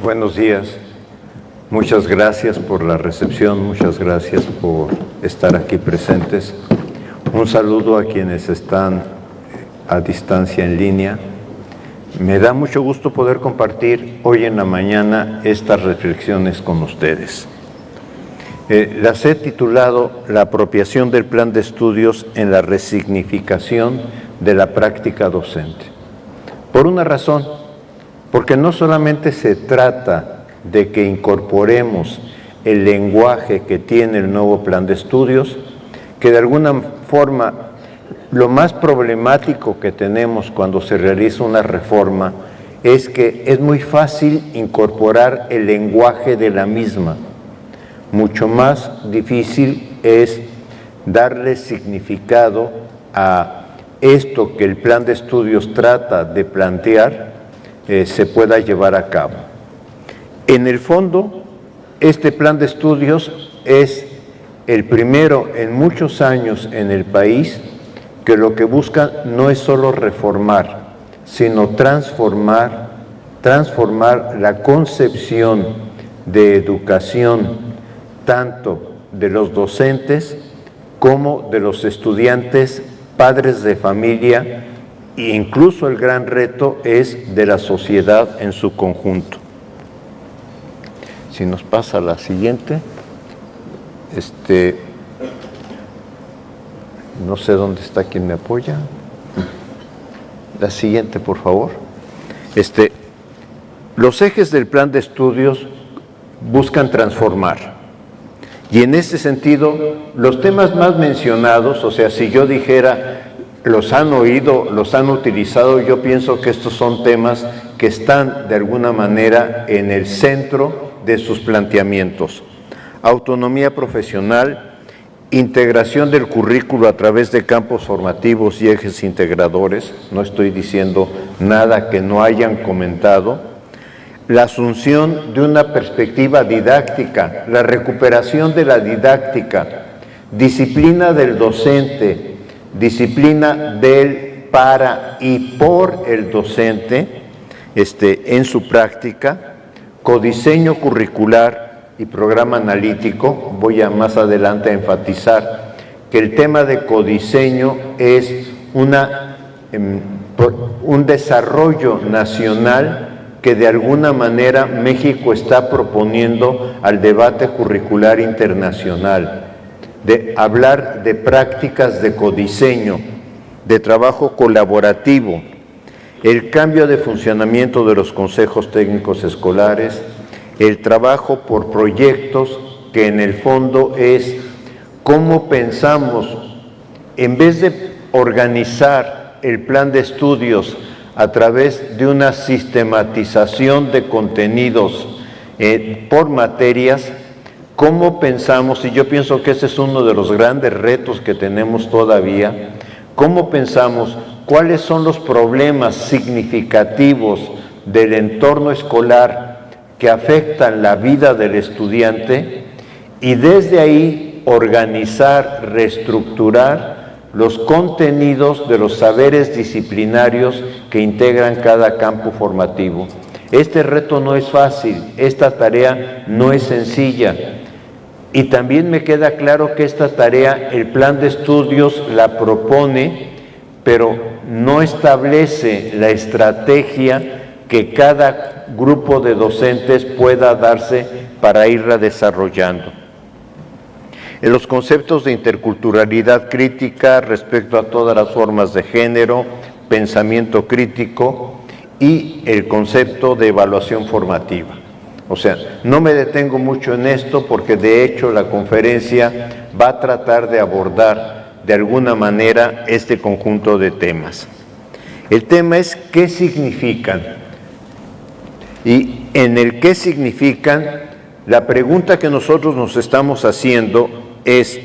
Buenos días. Muchas gracias por la recepción, muchas gracias por estar aquí presentes. Un saludo a quienes están a distancia en línea. Me da mucho gusto poder compartir hoy en la mañana estas reflexiones con ustedes. Las he titulado La apropiación del plan de estudios en la resignificación de la práctica docente. Por una razón, porque no solamente se trata de que incorporemos el lenguaje que tiene el nuevo plan de estudios, que de alguna forma lo más problemático que tenemos cuando se realiza una reforma es que es muy fácil incorporar el lenguaje de la misma. Mucho más difícil es darle significado a esto que el plan de estudios trata de plantear, se pueda llevar a cabo. En el fondo, este plan de estudios es el primero en muchos años en el país que lo que busca no es solo reformar, sino transformar la concepción de educación tanto de los docentes como de los estudiantes, padres de familia, e incluso el gran reto es de la sociedad en su conjunto. Si nos pasa la siguiente, no sé dónde está quien me apoya. La siguiente, por favor. Los ejes del plan de estudios buscan transformar. Y en ese sentido, los temas más mencionados, o sea, si yo dijera, los han oído, los han utilizado, yo pienso que estos son temas que están de alguna manera en el centro de sus planteamientos. Autonomía profesional, integración del currículo a través de campos formativos y ejes integradores, no estoy diciendo nada que no hayan comentado, la asunción de una perspectiva didáctica, la recuperación de la didáctica, disciplina del docente, disciplina del, para y por el docente en su práctica, codiseño curricular y programa analítico. Voy a más adelante a enfatizar que el tema de codiseño es un desarrollo nacional que de alguna manera México está proponiendo al debate curricular internacional, de hablar de prácticas de codiseño, de trabajo colaborativo, el cambio de funcionamiento de los consejos técnicos escolares, el trabajo por proyectos, que en el fondo es cómo pensamos, en vez de organizar el plan de estudios a través de una sistematización de contenidos por materias, cómo pensamos, y yo pienso que ese es uno de los grandes retos que tenemos todavía, cómo pensamos cuáles son los problemas significativos del entorno escolar que afectan la vida del estudiante y desde ahí organizar, reestructurar los contenidos de los saberes disciplinarios que integran cada campo formativo. Este reto no es fácil, esta tarea no es sencilla. Y también me queda claro que esta tarea, el plan de estudios la propone, pero no establece la estrategia que cada grupo de docentes pueda darse para irla desarrollando. En los conceptos de interculturalidad crítica respecto a todas las formas de género, pensamiento crítico y el concepto de evaluación formativa. O sea, no me detengo mucho en esto porque de hecho la conferencia va a tratar de abordar de alguna manera este conjunto de temas. El tema es ¿qué significan? Y en el qué significan, la pregunta que nosotros nos estamos haciendo ¿es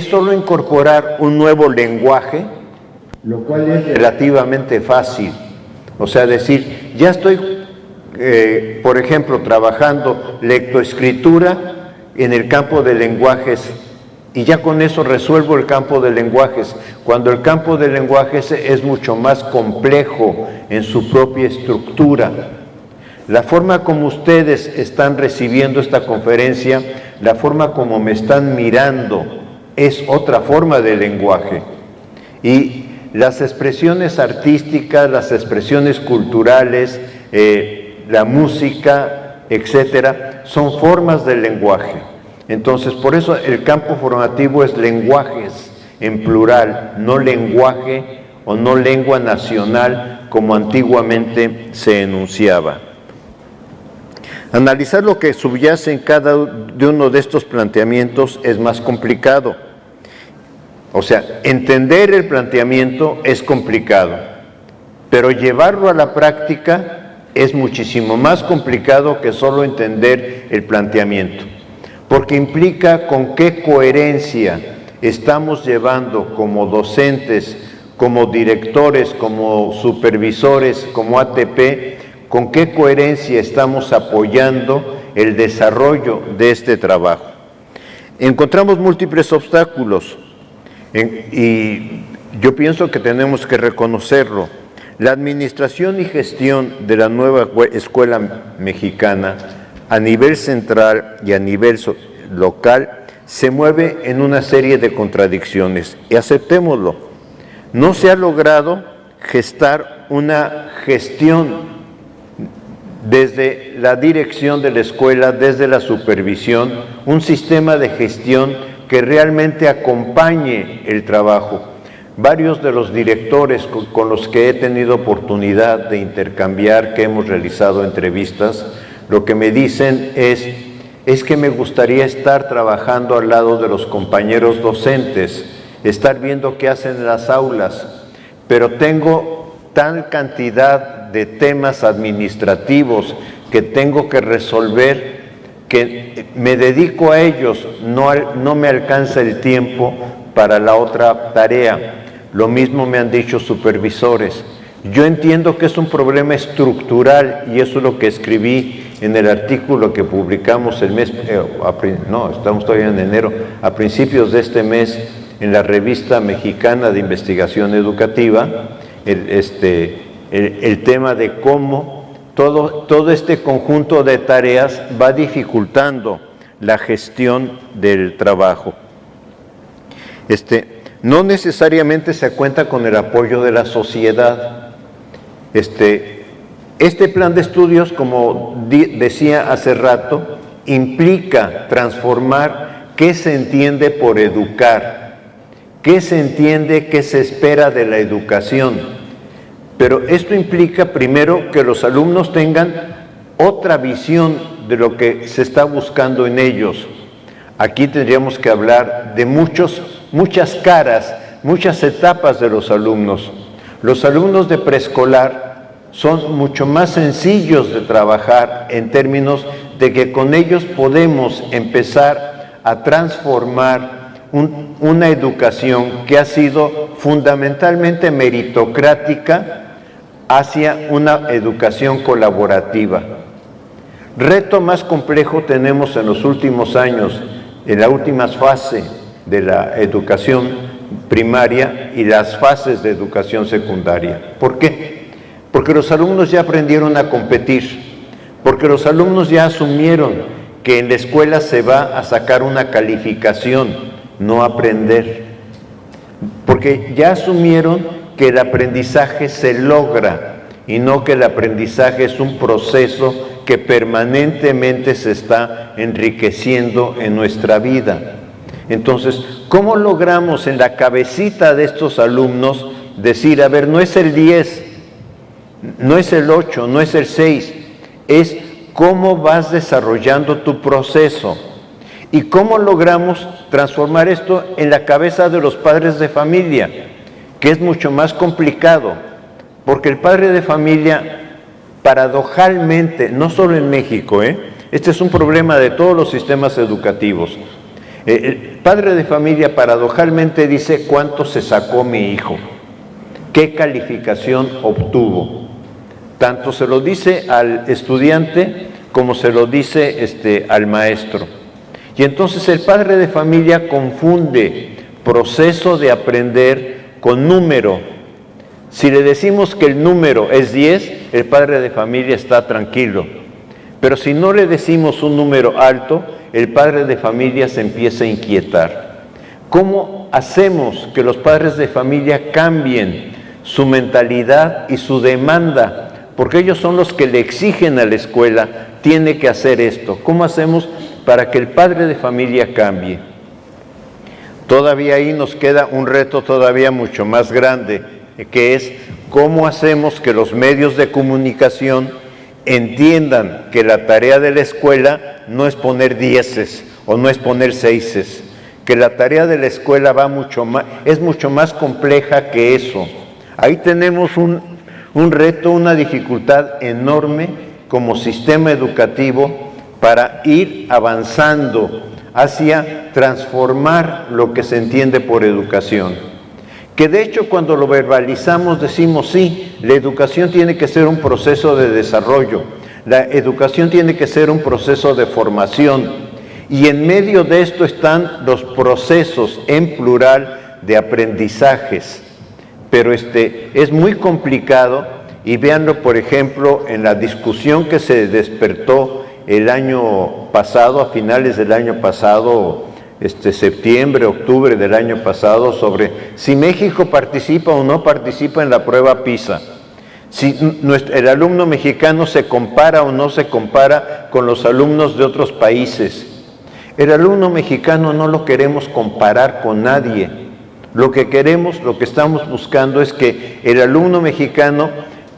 solo incorporar un nuevo lenguaje? Lo cual es relativamente fácil. O sea, decir, ya estoy por ejemplo, trabajando lectoescritura en el campo de lenguajes y ya con eso resuelvo el campo de lenguajes, cuando el campo de lenguajes es mucho más complejo en su propia estructura. La forma como ustedes están recibiendo esta conferencia, la forma como me están mirando, es otra forma de lenguaje. Y las expresiones artísticas, las expresiones culturales, la música, etcétera, son formas del lenguaje. Entonces, por eso el campo formativo es lenguajes en plural, no lenguaje o no lengua nacional como antiguamente se enunciaba. Analizar lo que subyace en cada de uno de estos planteamientos es más complicado. O sea, entender el planteamiento es complicado, pero llevarlo a la práctica es muchísimo más complicado que solo entender el planteamiento, porque implica con qué coherencia estamos llevando como docentes, como directores, como supervisores, como ATP, con qué coherencia estamos apoyando el desarrollo de este trabajo. Encontramos múltiples obstáculos y yo pienso que tenemos que reconocerlo. La administración y gestión de la nueva escuela mexicana a nivel central y a nivel local se mueve en una serie de contradicciones y aceptémoslo. No se ha logrado gestar una gestión desde la dirección de la escuela, desde la supervisión, un sistema de gestión que realmente acompañe el trabajo. Varios de los directores con los que he tenido oportunidad de intercambiar, que hemos realizado entrevistas, lo que me dicen es que me gustaría estar trabajando al lado de los compañeros docentes, estar viendo qué hacen en las aulas, pero tengo tal cantidad de temas administrativos que tengo que resolver que me dedico a ellos, no me alcanza el tiempo para la otra tarea. Lo mismo me han dicho supervisores. Yo entiendo que es un problema estructural y eso es lo que escribí en el artículo que publicamos el mes, estamos todavía en enero, a principios de este mes, en la Revista Mexicana de Investigación Educativa, el tema de cómo todo este conjunto de tareas va dificultando la gestión del trabajo. No necesariamente se cuenta con el apoyo de la sociedad. Este plan de estudios, como decía hace rato, implica transformar qué se entiende por educar, qué se entiende, qué se espera de la educación. Pero esto implica primero que los alumnos tengan otra visión de lo que se está buscando en ellos. Aquí tendríamos que hablar de muchas caras, muchas etapas de los alumnos. Los alumnos de preescolar son mucho más sencillos de trabajar en términos de que con ellos podemos empezar a transformar una educación que ha sido fundamentalmente meritocrática hacia una educación colaborativa. Reto más complejo tenemos en los últimos años, en la última fase de la educación primaria y las fases de educación secundaria. ¿Por qué? Porque los alumnos ya aprendieron a competir, porque los alumnos ya asumieron que en la escuela se va a sacar una calificación, no aprender, porque ya asumieron que el aprendizaje se logra y no que el aprendizaje es un proceso que permanentemente se está enriqueciendo en nuestra vida. Entonces, ¿cómo logramos en la cabecita de estos alumnos decir, a ver, no es el 10, no es el 8, no es el 6, es cómo vas desarrollando tu proceso? ¿Y cómo logramos transformar esto en la cabeza de los padres de familia? Que es mucho más complicado, porque el padre de familia, paradojalmente, no solo en México, este es un problema de todos los sistemas educativos. El padre de familia paradojalmente dice cuánto se sacó mi hijo, qué calificación obtuvo. Tanto se lo dice al estudiante como se lo dice al maestro. Y entonces el padre de familia confunde proceso de aprender con número. Si le decimos que el número es 10, el padre de familia está tranquilo. Pero si no le decimos un número alto, el padre de familia se empieza a inquietar. ¿Cómo hacemos que los padres de familia cambien su mentalidad y su demanda? Porque ellos son los que le exigen a la escuela, tiene que hacer esto. ¿Cómo hacemos para que el padre de familia cambie? Todavía ahí nos queda un reto todavía mucho más grande, que es cómo hacemos que los medios de comunicación entiendan que la tarea de la escuela no es poner 10 o no es poner 6, que la tarea de la escuela es mucho más compleja que eso. Ahí tenemos un reto, una dificultad enorme como sistema educativo para ir avanzando hacia transformar lo que se entiende por educación. Que de hecho cuando lo verbalizamos decimos sí, la educación tiene que ser un proceso de desarrollo, la educación tiene que ser un proceso de formación y en medio de esto están los procesos en plural de aprendizajes, pero es muy complicado y véanlo por ejemplo en la discusión que se despertó el año pasado, a finales del año pasado, septiembre, octubre del año pasado, sobre si México participa o no participa en la prueba PISA, si el alumno mexicano se compara o no se compara con los alumnos de otros países. El alumno mexicano no lo queremos comparar con nadie. Lo que queremos, lo que estamos buscando es que el alumno mexicano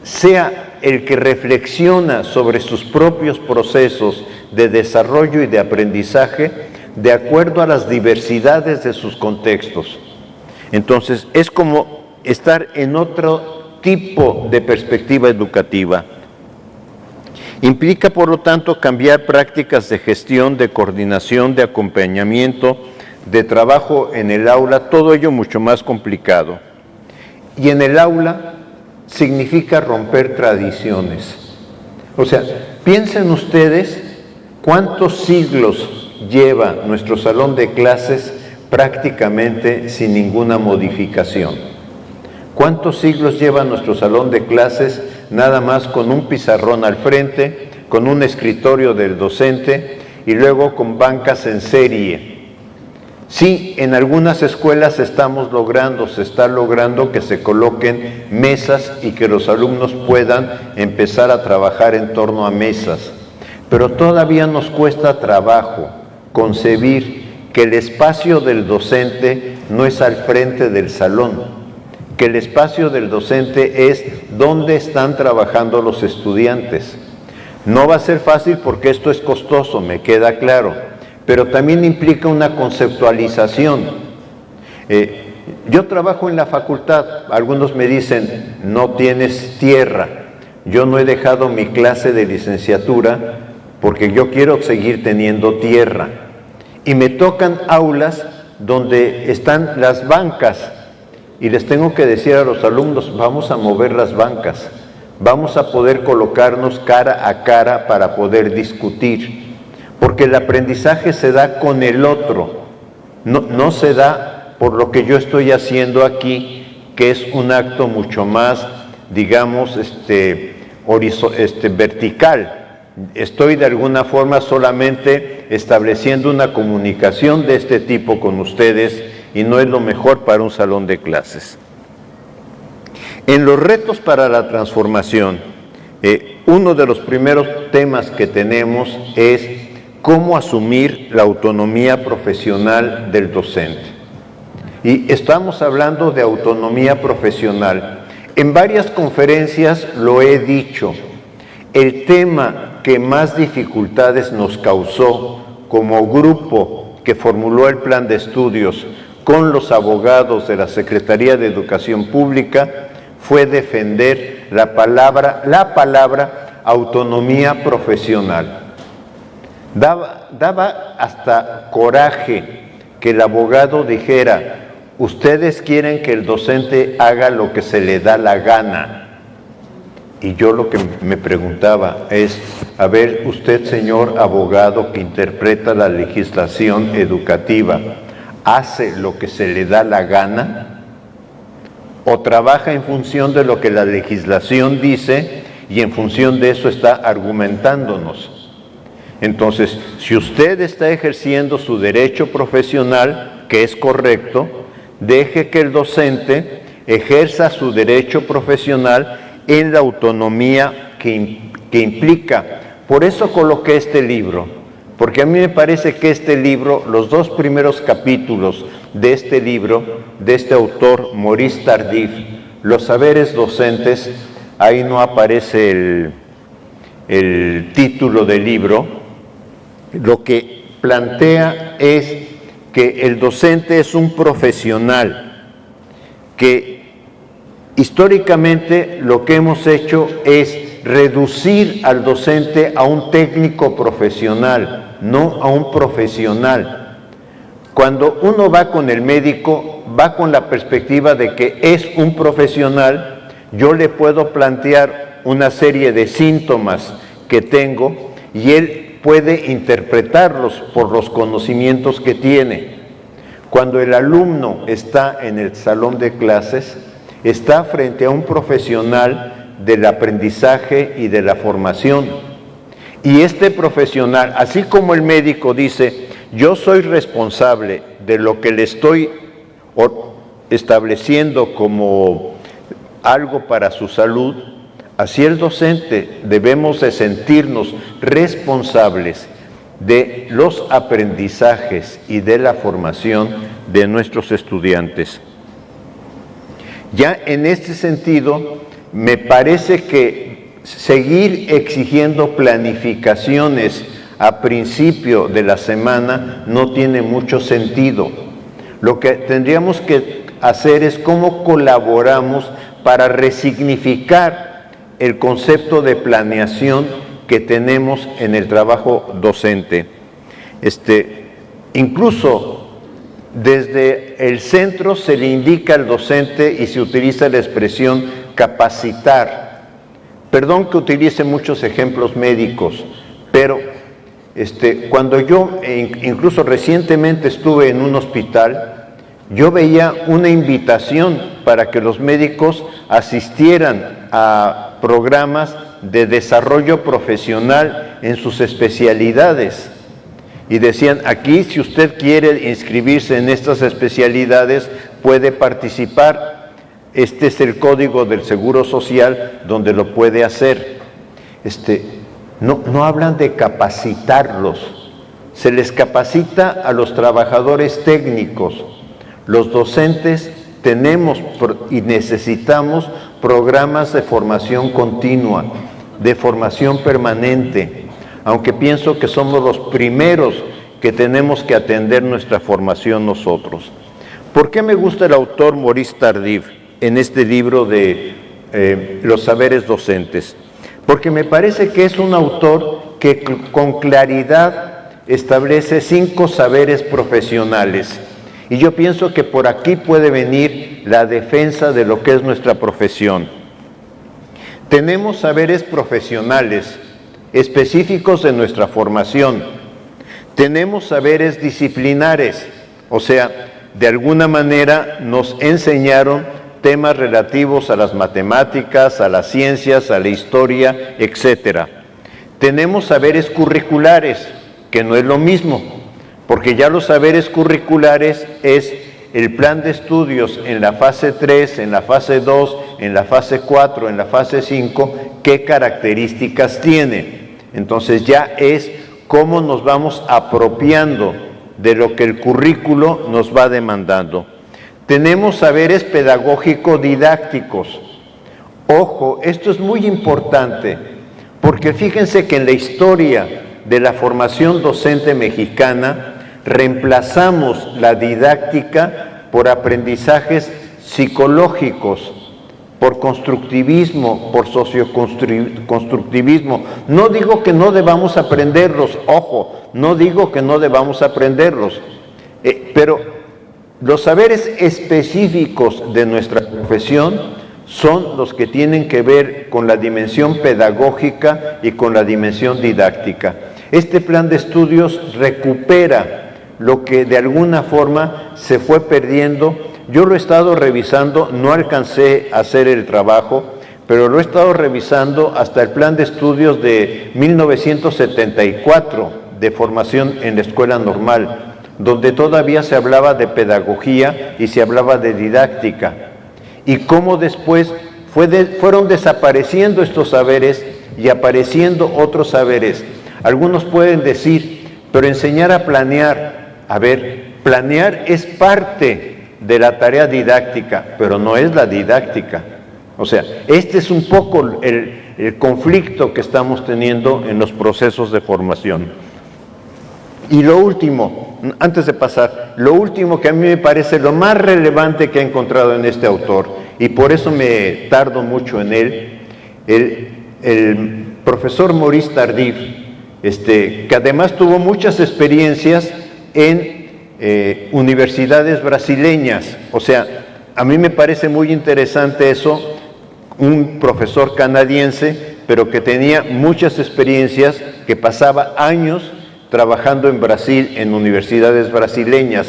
sea el que reflexiona sobre sus propios procesos de desarrollo y de aprendizaje de acuerdo a las diversidades de sus contextos. Entonces, es como estar en otro tipo de perspectiva educativa. Implica, por lo tanto, cambiar prácticas de gestión, de coordinación, de acompañamiento, de trabajo en el aula, todo ello mucho más complicado. Y en el aula significa romper tradiciones. O sea, piensen ustedes cuántos siglos lleva nuestro salón de clases prácticamente sin ninguna modificación. ¿Cuántos siglos lleva nuestro salón de clases nada más con un pizarrón al frente, con un escritorio del docente y luego con bancas en serie? Sí, en algunas escuelas se está logrando que se coloquen mesas y que los alumnos puedan empezar a trabajar en torno a mesas. Pero todavía nos cuesta trabajo concebir que el espacio del docente no es al frente del salón, que el espacio del docente es donde están trabajando los estudiantes. No va a ser fácil porque esto es costoso, me queda claro. Pero también implica una conceptualización. Yo trabajo en la facultad, algunos me dicen, no tienes tierra. Yo no he dejado mi clase de licenciatura porque yo quiero seguir teniendo tierra. Y me tocan aulas donde están las bancas y les tengo que decir a los alumnos, vamos a mover las bancas, vamos a poder colocarnos cara a cara para poder discutir. Porque el aprendizaje se da con el otro, no se da por lo que yo estoy haciendo aquí, que es un acto mucho más, digamos, vertical. Estoy de alguna forma solamente estableciendo una comunicación de este tipo con ustedes y no es lo mejor para un salón de clases. En los retos para la transformación, uno de los primeros temas que tenemos es cómo asumir la autonomía profesional del docente. Y estamos hablando de autonomía profesional. En varias conferencias lo he dicho, el tema que más dificultades nos causó como grupo que formuló el plan de estudios con los abogados de la Secretaría de Educación Pública fue defender la palabra autonomía profesional. Daba hasta coraje que el abogado dijera, ustedes quieren que el docente haga lo que se le da la gana. Y yo lo que me preguntaba es, a ver, usted, señor abogado que interpreta la legislación educativa, ¿hace lo que se le da la gana? o trabaja en función de lo que la legislación dice y en función de eso está argumentándonos. Entonces, si usted está ejerciendo su derecho profesional, que es correcto, deje que el docente ejerza su derecho profesional en la autonomía que implica. Por eso coloqué este libro, porque a mí me parece que este libro, los dos primeros capítulos de este libro, de este autor, Maurice Tardif, Los saberes docentes, ahí no aparece el título del libro, lo que plantea es que el docente es un profesional, que históricamente lo que hemos hecho es reducir al docente a un técnico profesional, no a un profesional. Cuando uno va con el médico, va con la perspectiva de que es un profesional, yo le puedo plantear una serie de síntomas que tengo y él puede interpretarlos por los conocimientos que tiene. Cuando el alumno está en el salón de clases, está frente a un profesional del aprendizaje y de la formación. Y este profesional, así como el médico dice, yo soy responsable de lo que le estoy estableciendo como algo para su salud, así el docente debemos de sentirnos responsables de los aprendizajes y de la formación de nuestros estudiantes. Ya en este sentido, me parece que seguir exigiendo planificaciones a principio de la semana no tiene mucho sentido. Lo que tendríamos que hacer es cómo colaboramos para resignificar el concepto de planeación que tenemos en el trabajo docente. Incluso desde el centro se le indica al docente y se utiliza la expresión capacitar. Perdón que utilice muchos ejemplos médicos, pero cuando yo incluso recientemente estuve en un hospital, yo veía una invitación para que los médicos asistieran a programas de desarrollo profesional en sus especialidades. Y decían, aquí si usted quiere inscribirse en estas especialidades, puede participar. Este es el código del Seguro Social donde lo puede hacer. No hablan de capacitarlos. Se les capacita a los trabajadores técnicos. Los docentes tenemos y necesitamos programas de formación continua, de formación permanente, aunque pienso que somos los primeros que tenemos que atender nuestra formación nosotros. ¿Por qué me gusta el autor Maurice Tardif en este libro de Los saberes docentes? Porque me parece que es un autor que con claridad establece 5 saberes profesionales. Y yo pienso que por aquí puede venir la defensa de lo que es nuestra profesión. Tenemos saberes profesionales específicos de nuestra formación. Tenemos saberes disciplinares, o sea, de alguna manera nos enseñaron temas relativos a las matemáticas, a las ciencias, a la historia, etc. Tenemos saberes curriculares, que no es lo mismo, porque ya los saberes curriculares es el plan de estudios en la fase 3, en la fase 2, en la fase 4, en la fase 5, qué características tiene. Entonces ya es cómo nos vamos apropiando de lo que el currículo nos va demandando. Tenemos saberes pedagógico-didácticos. Ojo, esto es muy importante, porque fíjense que en la historia de la formación docente mexicana, reemplazamos la didáctica por aprendizajes psicológicos, por constructivismo, por socioconstructivismo. No digo que no debamos aprenderlos, ojo, no digo que no debamos aprenderlos, pero los saberes específicos de nuestra profesión son los que tienen que ver con la dimensión pedagógica y con la dimensión didáctica. Este plan de estudios recupera lo que de alguna forma se fue perdiendo, Yo lo he estado revisando, no alcancé a hacer el trabajo, pero lo he estado revisando hasta el plan de estudios de 1974 de formación en la escuela normal, donde todavía se hablaba de pedagogía y se hablaba de didáctica, y cómo después fueron desapareciendo estos saberes y apareciendo otros saberes. Algunos pueden decir, pero enseñar a planear, a ver, planear es parte de la tarea didáctica, pero no es la didáctica. O sea, este es un poco el conflicto que estamos teniendo en los procesos de formación. Y lo último, antes de pasar, lo último que a mí me parece lo más relevante que he encontrado en este autor, y por eso me tardo mucho en él, el profesor Maurice Tardif, que además tuvo muchas experiencias en universidades brasileñas. O sea, a mí me parece muy interesante eso, un profesor canadiense, pero que tenía muchas experiencias, que pasaba años trabajando en Brasil, en universidades brasileñas,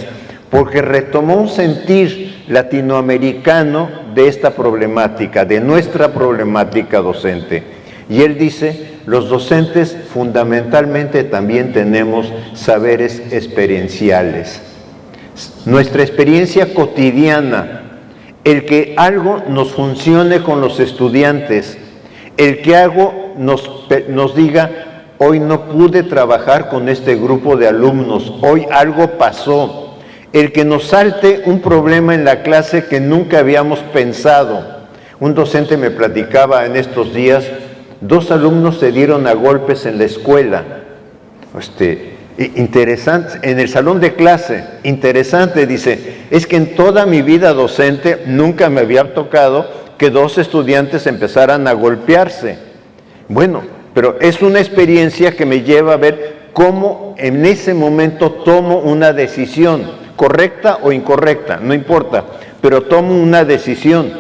porque retomó un sentir latinoamericano de esta problemática, de nuestra problemática docente. Y él dice, los docentes fundamentalmente también tenemos saberes experienciales. Nuestra experiencia cotidiana, el que algo nos funcione con los estudiantes, el que algo nos diga, hoy no pude trabajar con este grupo de alumnos, hoy algo pasó, el que nos salte un problema en la clase que nunca habíamos pensado. Un docente me platicaba en estos días, 2 alumnos se dieron a golpes en la escuela, interesante, en el salón de clase, interesante, dice, es que en toda mi vida docente nunca me había tocado que 2 estudiantes empezaran a golpearse. Bueno, pero es una experiencia que me lleva a ver cómo en ese momento tomo una decisión, correcta o incorrecta, no importa, pero tomo una decisión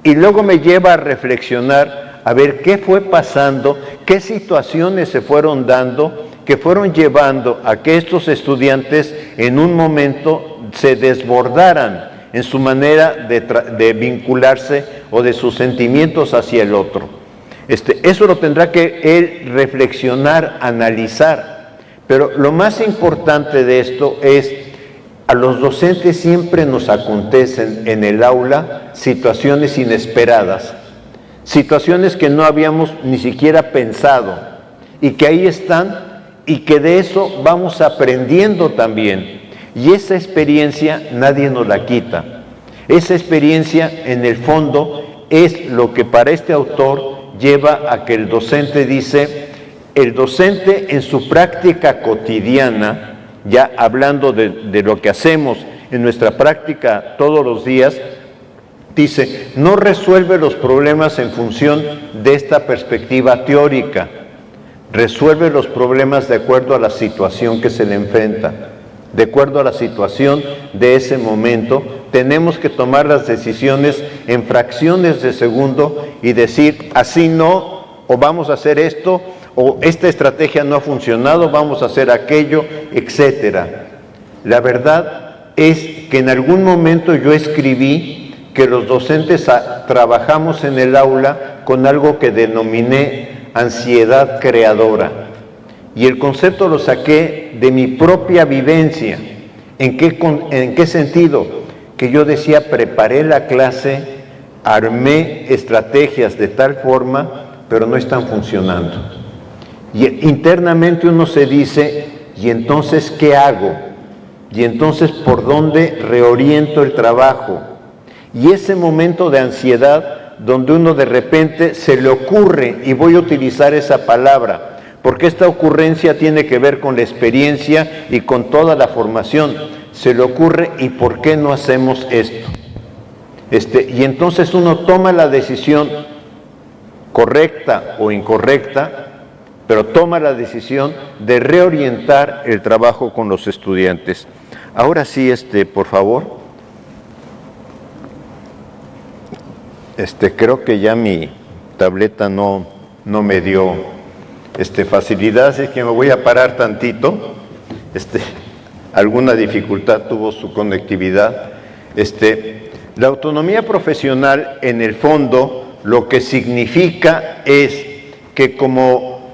y luego me lleva a reflexionar, a ver qué fue pasando, qué situaciones se fueron dando, que fueron llevando a que estos estudiantes en un momento se desbordaran en su manera de vincularse o de sus sentimientos hacia el otro. Eso lo tendrá que él reflexionar, analizar, pero lo más importante de esto es, a los docentes siempre nos acontecen en el aula situaciones inesperadas, situaciones que no habíamos ni siquiera pensado y que ahí están y que de eso vamos aprendiendo también. Y esa experiencia nadie nos la quita. Esa experiencia en el fondo es lo que para este autor lleva a que el docente dice, el docente en su práctica cotidiana, ya hablando de lo que hacemos en nuestra práctica todos los días, dice, no resuelve los problemas en función de esta perspectiva teórica, resuelve los problemas de acuerdo a la situación que se le enfrenta, de acuerdo a la situación de ese momento. Tenemos que tomar las decisiones en fracciones de segundo y decir, así no, o vamos a hacer esto, o esta estrategia no ha funcionado, vamos a hacer aquello, etcétera. La verdad es que en algún momento yo escribí que los docentes trabajamos en el aula con algo que denominé ansiedad creadora. Y el concepto lo saqué de mi propia vivencia. ¿En qué sentido? Que yo decía, preparé la clase, armé estrategias de tal forma, pero no están funcionando. Y internamente uno se dice, ¿y entonces qué hago? ¿Y entonces por dónde reoriento el trabajo? Y ese momento de ansiedad donde uno de repente se le ocurre, y voy a utilizar esa palabra, porque esta ocurrencia tiene que ver con la experiencia y con toda la formación, se le ocurre, ¿y por qué no hacemos esto? Y entonces uno toma la decisión correcta o incorrecta, pero toma la decisión de reorientar el trabajo con los estudiantes. Ahora sí, por favor. Creo que ya mi tableta no me dio facilidad, así que me voy a parar tantito. Alguna dificultad tuvo su conectividad. La autonomía profesional, en el fondo, lo que significa es que como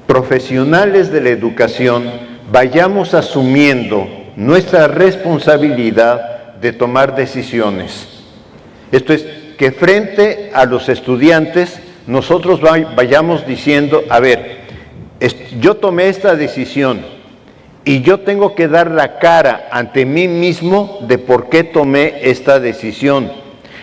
profesionales de la educación vayamos asumiendo nuestra responsabilidad de tomar decisiones. Esto es, que frente a los estudiantes nosotros vayamos diciendo, a ver, yo tomé esta decisión y yo tengo que dar la cara ante mí mismo de por qué tomé esta decisión.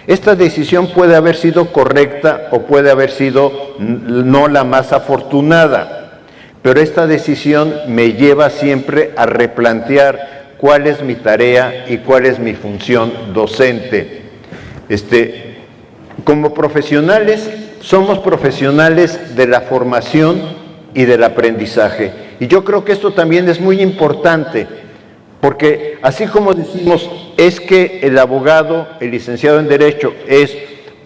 Esta decisión puede haber sido correcta o puede haber sido no la más afortunada, pero esta decisión me lleva siempre a replantear cuál es mi tarea y cuál es mi función docente. Como profesionales, somos profesionales de la formación y del aprendizaje. Y yo creo que esto también es muy importante, porque así como decimos, es que el abogado, el licenciado en Derecho, es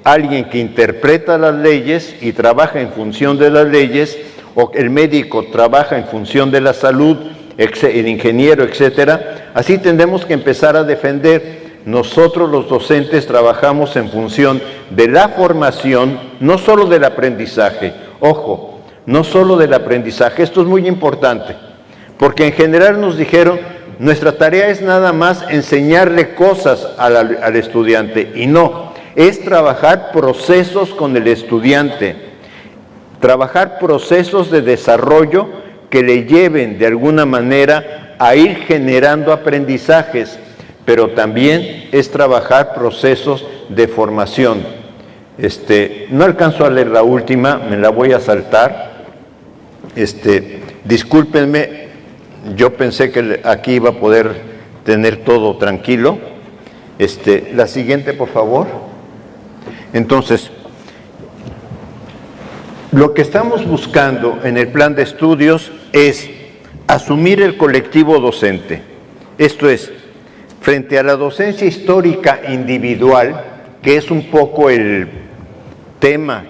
alguien que interpreta las leyes y trabaja en función de las leyes, o el médico trabaja en función de la salud, el ingeniero, etcétera, así tendremos que empezar a defender. Nosotros los docentes trabajamos en función de la formación, no solo del aprendizaje. Ojo, no solo del aprendizaje, esto es muy importante, porque en general nos dijeron, nuestra tarea es nada más enseñarle cosas al estudiante, y no, es trabajar procesos con el estudiante, trabajar procesos de desarrollo que le lleven de alguna manera a ir generando aprendizajes, pero también es trabajar procesos de formación. No alcanzo a leer la última, me la voy a saltar. Discúlpenme, yo pensé que aquí iba a poder tener todo tranquilo. La siguiente, por favor. Entonces, lo que estamos buscando en el plan de estudios es asumir el colectivo docente. Esto es, frente a la docencia histórica individual, que es un poco el tema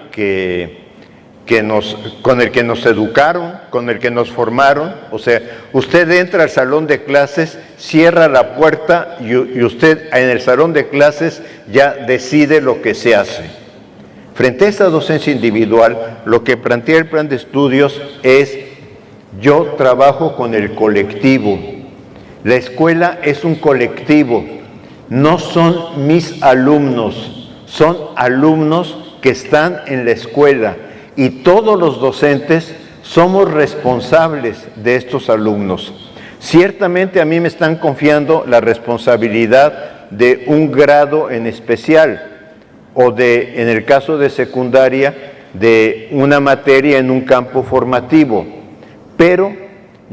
con el que nos educaron, con el que nos formaron, o sea, usted entra al salón de clases, cierra la puerta y usted en el salón de clases ya decide lo que se hace. Frente a esa docencia individual, lo que plantea el plan de estudios es, yo trabajo con el colectivo. La escuela es un colectivo, no son mis alumnos, son alumnos que están en la escuela y todos los docentes somos responsables de estos alumnos. Ciertamente a mí me están confiando la responsabilidad de un grado en especial o de, en el caso de secundaria, de una materia en un campo formativo, pero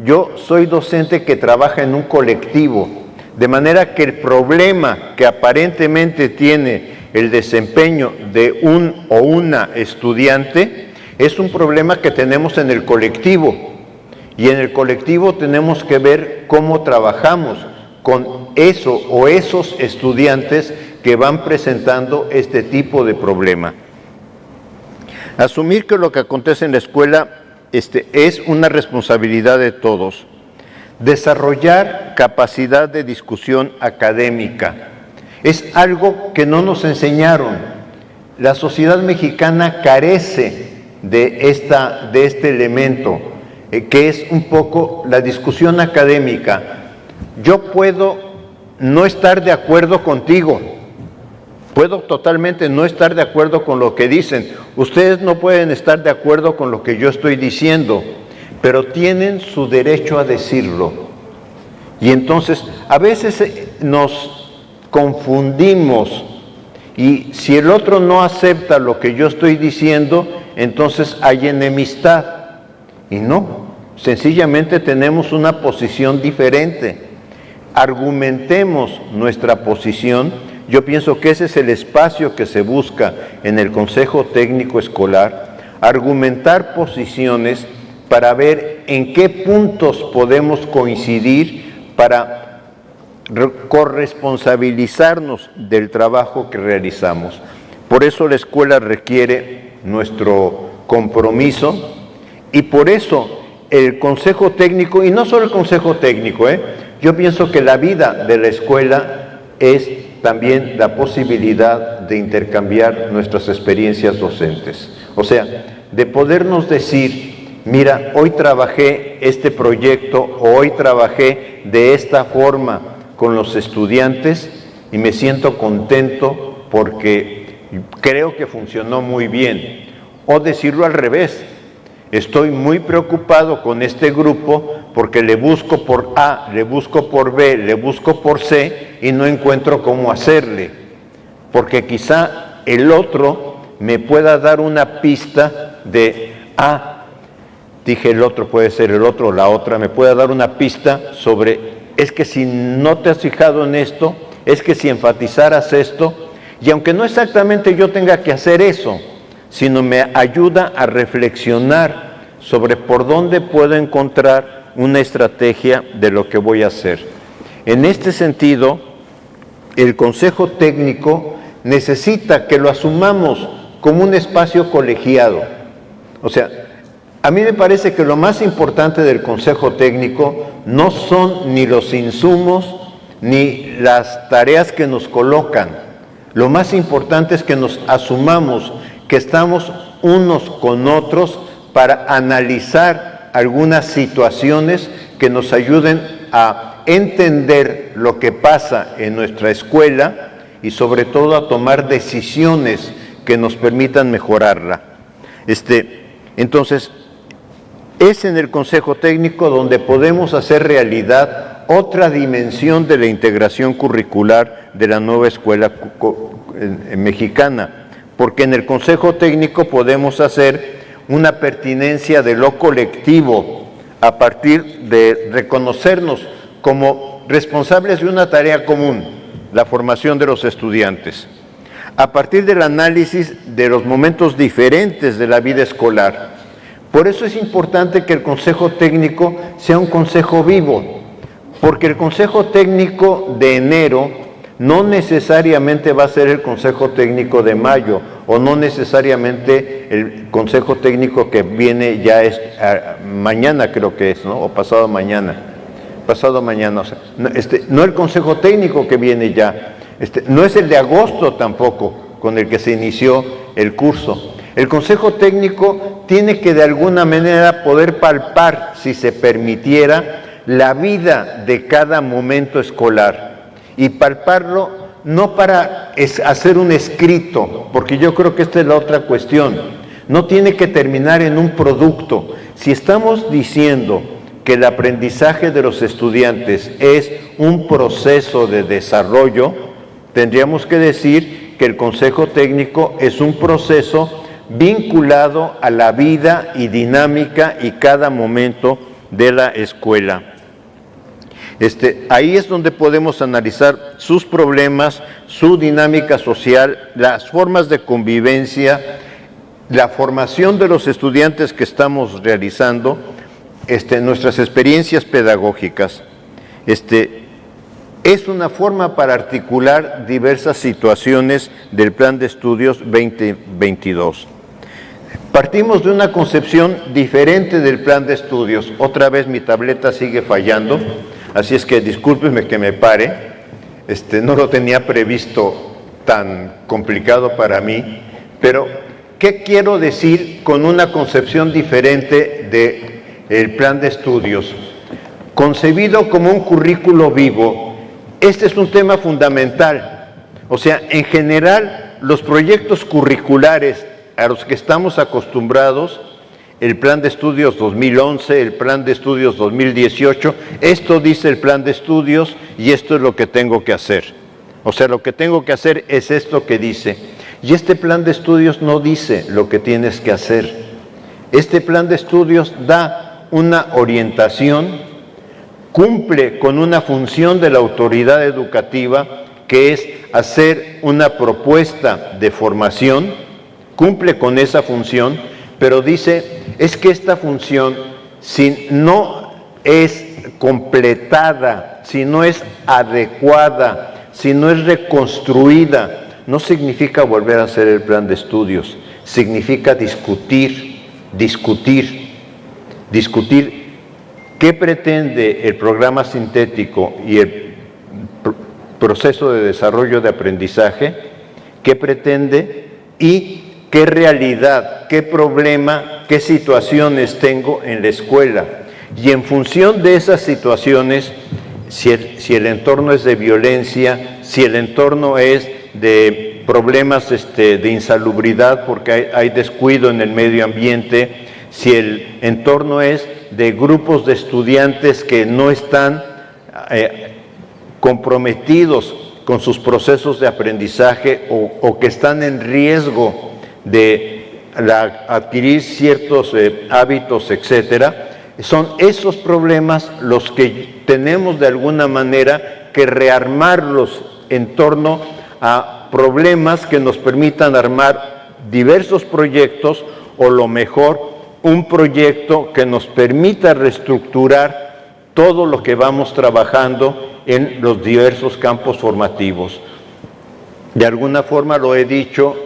yo soy docente que trabaja en un colectivo, de manera que el problema que aparentemente tiene el desempeño de un o una estudiante es un problema que tenemos en el colectivo. Y en el colectivo tenemos que ver cómo trabajamos con eso o esos estudiantes que van presentando este tipo de problema. Asumir que lo que acontece en la escuela es una responsabilidad de todos. Desarrollar capacidad de discusión académica. Es algo que no nos enseñaron. La sociedad mexicana carece de este elemento, que es un poco la discusión académica. Yo puedo no estar de acuerdo contigo, puedo totalmente no estar de acuerdo con lo que dicen. Ustedes no pueden estar de acuerdo con lo que yo estoy diciendo, pero tienen su derecho a decirlo. Y entonces, a veces nos confundimos y si el otro no acepta lo que yo estoy diciendo, entonces hay enemistad. Y no, sencillamente tenemos una posición diferente. Argumentemos nuestra posición. Yo pienso que ese es el espacio que se busca en el Consejo Técnico Escolar, argumentar posiciones para ver en qué puntos podemos coincidir para corresponsabilizarnos del trabajo que realizamos. Por eso la escuela requiere nuestro compromiso y por eso el Consejo Técnico, y no solo el Consejo Técnico, yo pienso que la vida de la escuela es también la posibilidad de intercambiar nuestras experiencias docentes. O sea, de podernos decir, mira, hoy trabajé este proyecto o hoy trabajé de esta forma con los estudiantes y me siento contento porque creo que funcionó muy bien. O decirlo al revés, estoy muy preocupado con este grupo porque le busco por A, le busco por B, le busco por C y no encuentro cómo hacerle. Porque quizá el otro me pueda dar una pista de dije el otro, puede ser el otro o la otra, me pueda dar una pista sobre, es que si no te has fijado en esto, es que si enfatizaras esto, y aunque no exactamente yo tenga que hacer eso, sino me ayuda a reflexionar sobre por dónde puedo encontrar una estrategia de lo que voy a hacer. En este sentido, el Consejo Técnico necesita que lo asumamos como un espacio colegiado. O sea, a mí me parece que lo más importante del Consejo Técnico no son ni los insumos ni las tareas que nos colocan. Lo más importante es que nos asumamos que estamos unos con otros para analizar algunas situaciones que nos ayuden a entender lo que pasa en nuestra escuela y sobre todo a tomar decisiones que nos permitan mejorarla. Entonces, es en el Consejo Técnico donde podemos hacer realidad otra dimensión de la integración curricular de la nueva escuela mexicana, porque en el Consejo Técnico podemos hacer una pertinencia de lo colectivo a partir de reconocernos como responsables de una tarea común, la formación de los estudiantes, a partir del análisis de los momentos diferentes de la vida escolar. Por eso es importante que el Consejo Técnico sea un consejo vivo, porque el Consejo Técnico de enero no necesariamente va a ser el Consejo Técnico de mayo, o no necesariamente el Consejo Técnico que viene ya mañana, creo que es, ¿no? O pasado mañana, o sea, no el Consejo Técnico que viene ya, no es el de agosto tampoco, con el que se inició el curso. El Consejo Técnico tiene que de alguna manera poder palpar, si se permitiera, la vida de cada momento escolar y palparlo no para hacer un escrito, porque yo creo que esta es la otra cuestión, no tiene que terminar en un producto. Si estamos diciendo que el aprendizaje de los estudiantes es un proceso de desarrollo, tendríamos que decir que el Consejo Técnico es un proceso vinculado a la vida y dinámica y cada momento de la escuela. Ahí es donde podemos analizar sus problemas, su dinámica social, las formas de convivencia, la formación de los estudiantes que estamos realizando, nuestras experiencias pedagógicas. Es una forma para articular diversas situaciones del Plan de Estudios 2022. Partimos de una concepción diferente del Plan de Estudios. Otra vez mi tableta sigue fallando, así es que discúlpenme que me pare. No lo tenía previsto tan complicado para mí, pero ¿qué quiero decir con una concepción diferente del Plan de Estudios? Concebido como un currículo vivo, este es un tema fundamental. O sea, en general, los proyectos curriculares a los que estamos acostumbrados, el Plan de Estudios 2011, el Plan de Estudios 2018, esto dice el Plan de Estudios y esto es lo que tengo que hacer. O sea, lo que tengo que hacer es esto que dice. Y este Plan de Estudios no dice lo que tienes que hacer. Este Plan de Estudios da una orientación, cumple con una función de la autoridad educativa, que es hacer una propuesta de formación, cumple con esa función, pero dice, es que esta función, si no es completada, si no es adecuada, si no es reconstruida, no significa volver a hacer el plan de estudios, significa discutir qué pretende el programa sintético y proceso de desarrollo de aprendizaje, qué pretende y qué realidad, qué problema, qué situaciones tengo en la escuela. Y en función de esas situaciones, si el entorno es de violencia, si el entorno es de problemas de insalubridad porque hay descuido en el medio ambiente, si el entorno es de grupos de estudiantes que no están comprometidos con sus procesos de aprendizaje o que están en riesgo de adquirir ciertos hábitos, etcétera, son esos problemas los que tenemos de alguna manera que rearmarlos en torno a problemas que nos permitan armar diversos proyectos o lo mejor un proyecto que nos permita reestructurar todo lo que vamos trabajando en los diversos campos formativos. De alguna forma lo he dicho,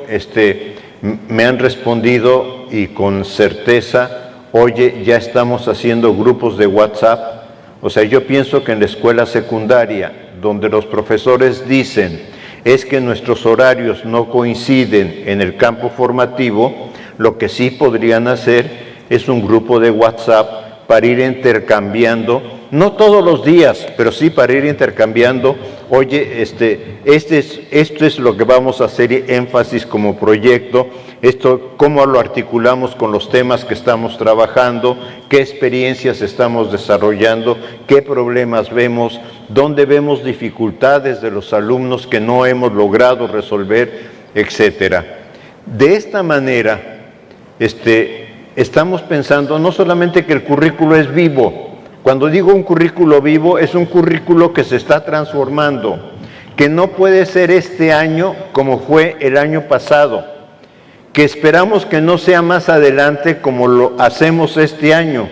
me han respondido y con certeza, oye, ya estamos haciendo grupos de WhatsApp. O sea, yo pienso que en la escuela secundaria, donde los profesores dicen, es que nuestros horarios no coinciden en el campo formativo, lo que sí podrían hacer es un grupo de WhatsApp para ir intercambiando, no todos los días, pero sí para ir intercambiando, oye, esto es lo que vamos a hacer énfasis como proyecto, esto cómo lo articulamos con los temas que estamos trabajando, qué experiencias estamos desarrollando, qué problemas vemos, dónde vemos dificultades de los alumnos que no hemos logrado resolver, etcétera. De esta manera, estamos pensando no solamente que el currículo es vivo. Cuando digo un currículo vivo, es un currículo que se está transformando, que no puede ser este año como fue el año pasado, que esperamos que no sea más adelante como lo hacemos este año,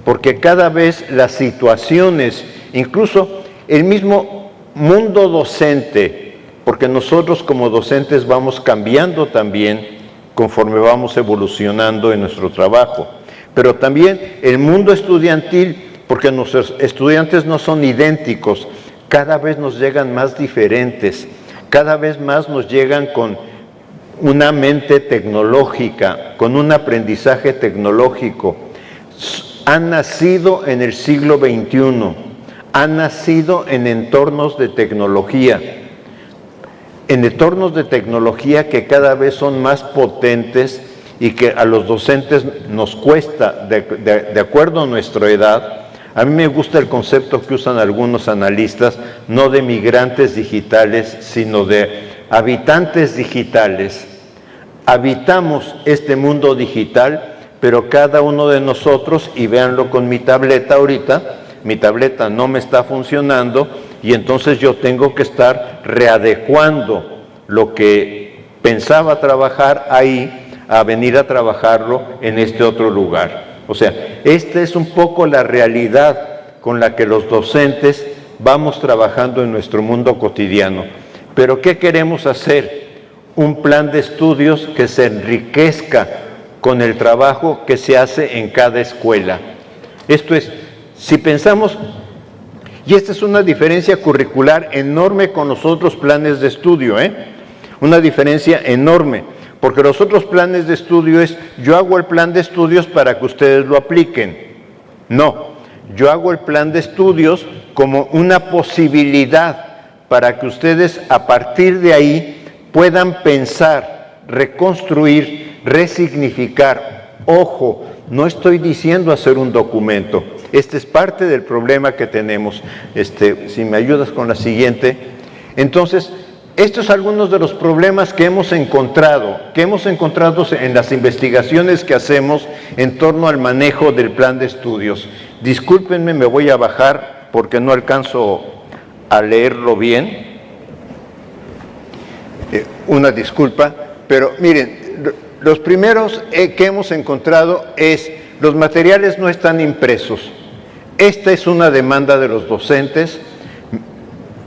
porque cada vez las situaciones, incluso el mismo mundo docente, porque nosotros como docentes vamos cambiando también conforme vamos evolucionando en nuestro trabajo, pero también el mundo estudiantil, porque nuestros estudiantes no son idénticos, cada vez nos llegan más diferentes, cada vez más nos llegan con una mente tecnológica, con un aprendizaje tecnológico. Han nacido en el siglo XXI, han nacido en entornos de tecnología, que cada vez son más potentes y que a los docentes nos cuesta, de acuerdo a nuestra edad. A mí me gusta el concepto que usan algunos analistas, no de migrantes digitales, sino de habitantes digitales. Habitamos este mundo digital, pero cada uno de nosotros, y véanlo con mi tableta ahorita, mi tableta no me está funcionando y entonces yo tengo que estar readecuando lo que pensaba trabajar ahí a venir a trabajarlo en este otro lugar. O sea, esta es un poco la realidad con la que los docentes vamos trabajando en nuestro mundo cotidiano. Pero ¿qué queremos hacer? Un plan de estudios que se enriquezca con el trabajo que se hace en cada escuela. Esto es, si pensamos, y esta es una diferencia curricular enorme con los otros planes de estudio, una diferencia enorme. Porque los otros planes de estudio es, yo hago el plan de estudios para que ustedes lo apliquen. No, yo hago el plan de estudios como una posibilidad para que ustedes a partir de ahí puedan pensar, reconstruir, resignificar. Ojo, no estoy diciendo hacer un documento. Este es parte del problema que tenemos. Si me ayudas con la siguiente. Entonces, estos son algunos de los problemas que hemos encontrado en las investigaciones que hacemos en torno al manejo del plan de estudios. Discúlpenme, me voy a bajar porque no alcanzo a leerlo bien. Una disculpa, pero miren, los primeros que hemos encontrado es, los materiales no están impresos. Esta es una demanda de los docentes.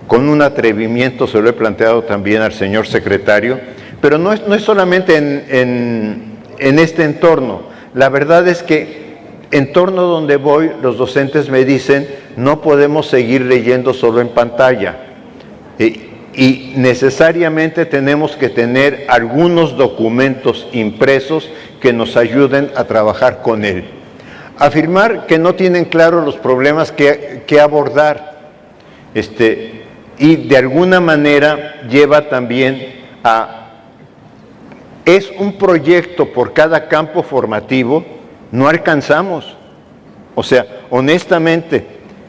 Con un atrevimiento se lo he planteado también al señor secretario, pero no es solamente en este entorno. La verdad es que entorno donde voy, los docentes me dicen, no podemos seguir leyendo solo en pantalla. Y necesariamente tenemos que tener algunos documentos impresos que nos ayuden a trabajar con él. Afirmar que no tienen claro los problemas que abordar, y de alguna manera lleva también es un proyecto por cada campo formativo, no alcanzamos. O sea, honestamente,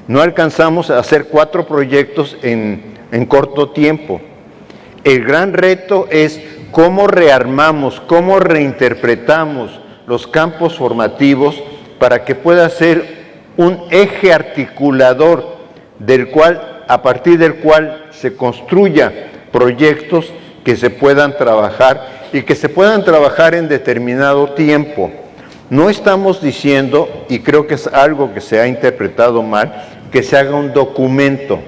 no alcanzamos a hacer 4 proyectos en corto tiempo. El gran reto es cómo rearmamos, cómo reinterpretamos los campos formativos para que pueda ser un eje articulador a partir del cual se construya proyectos que se puedan trabajar y que se puedan trabajar en determinado tiempo. No estamos diciendo, y creo que es algo que se ha interpretado mal, que se haga un documento.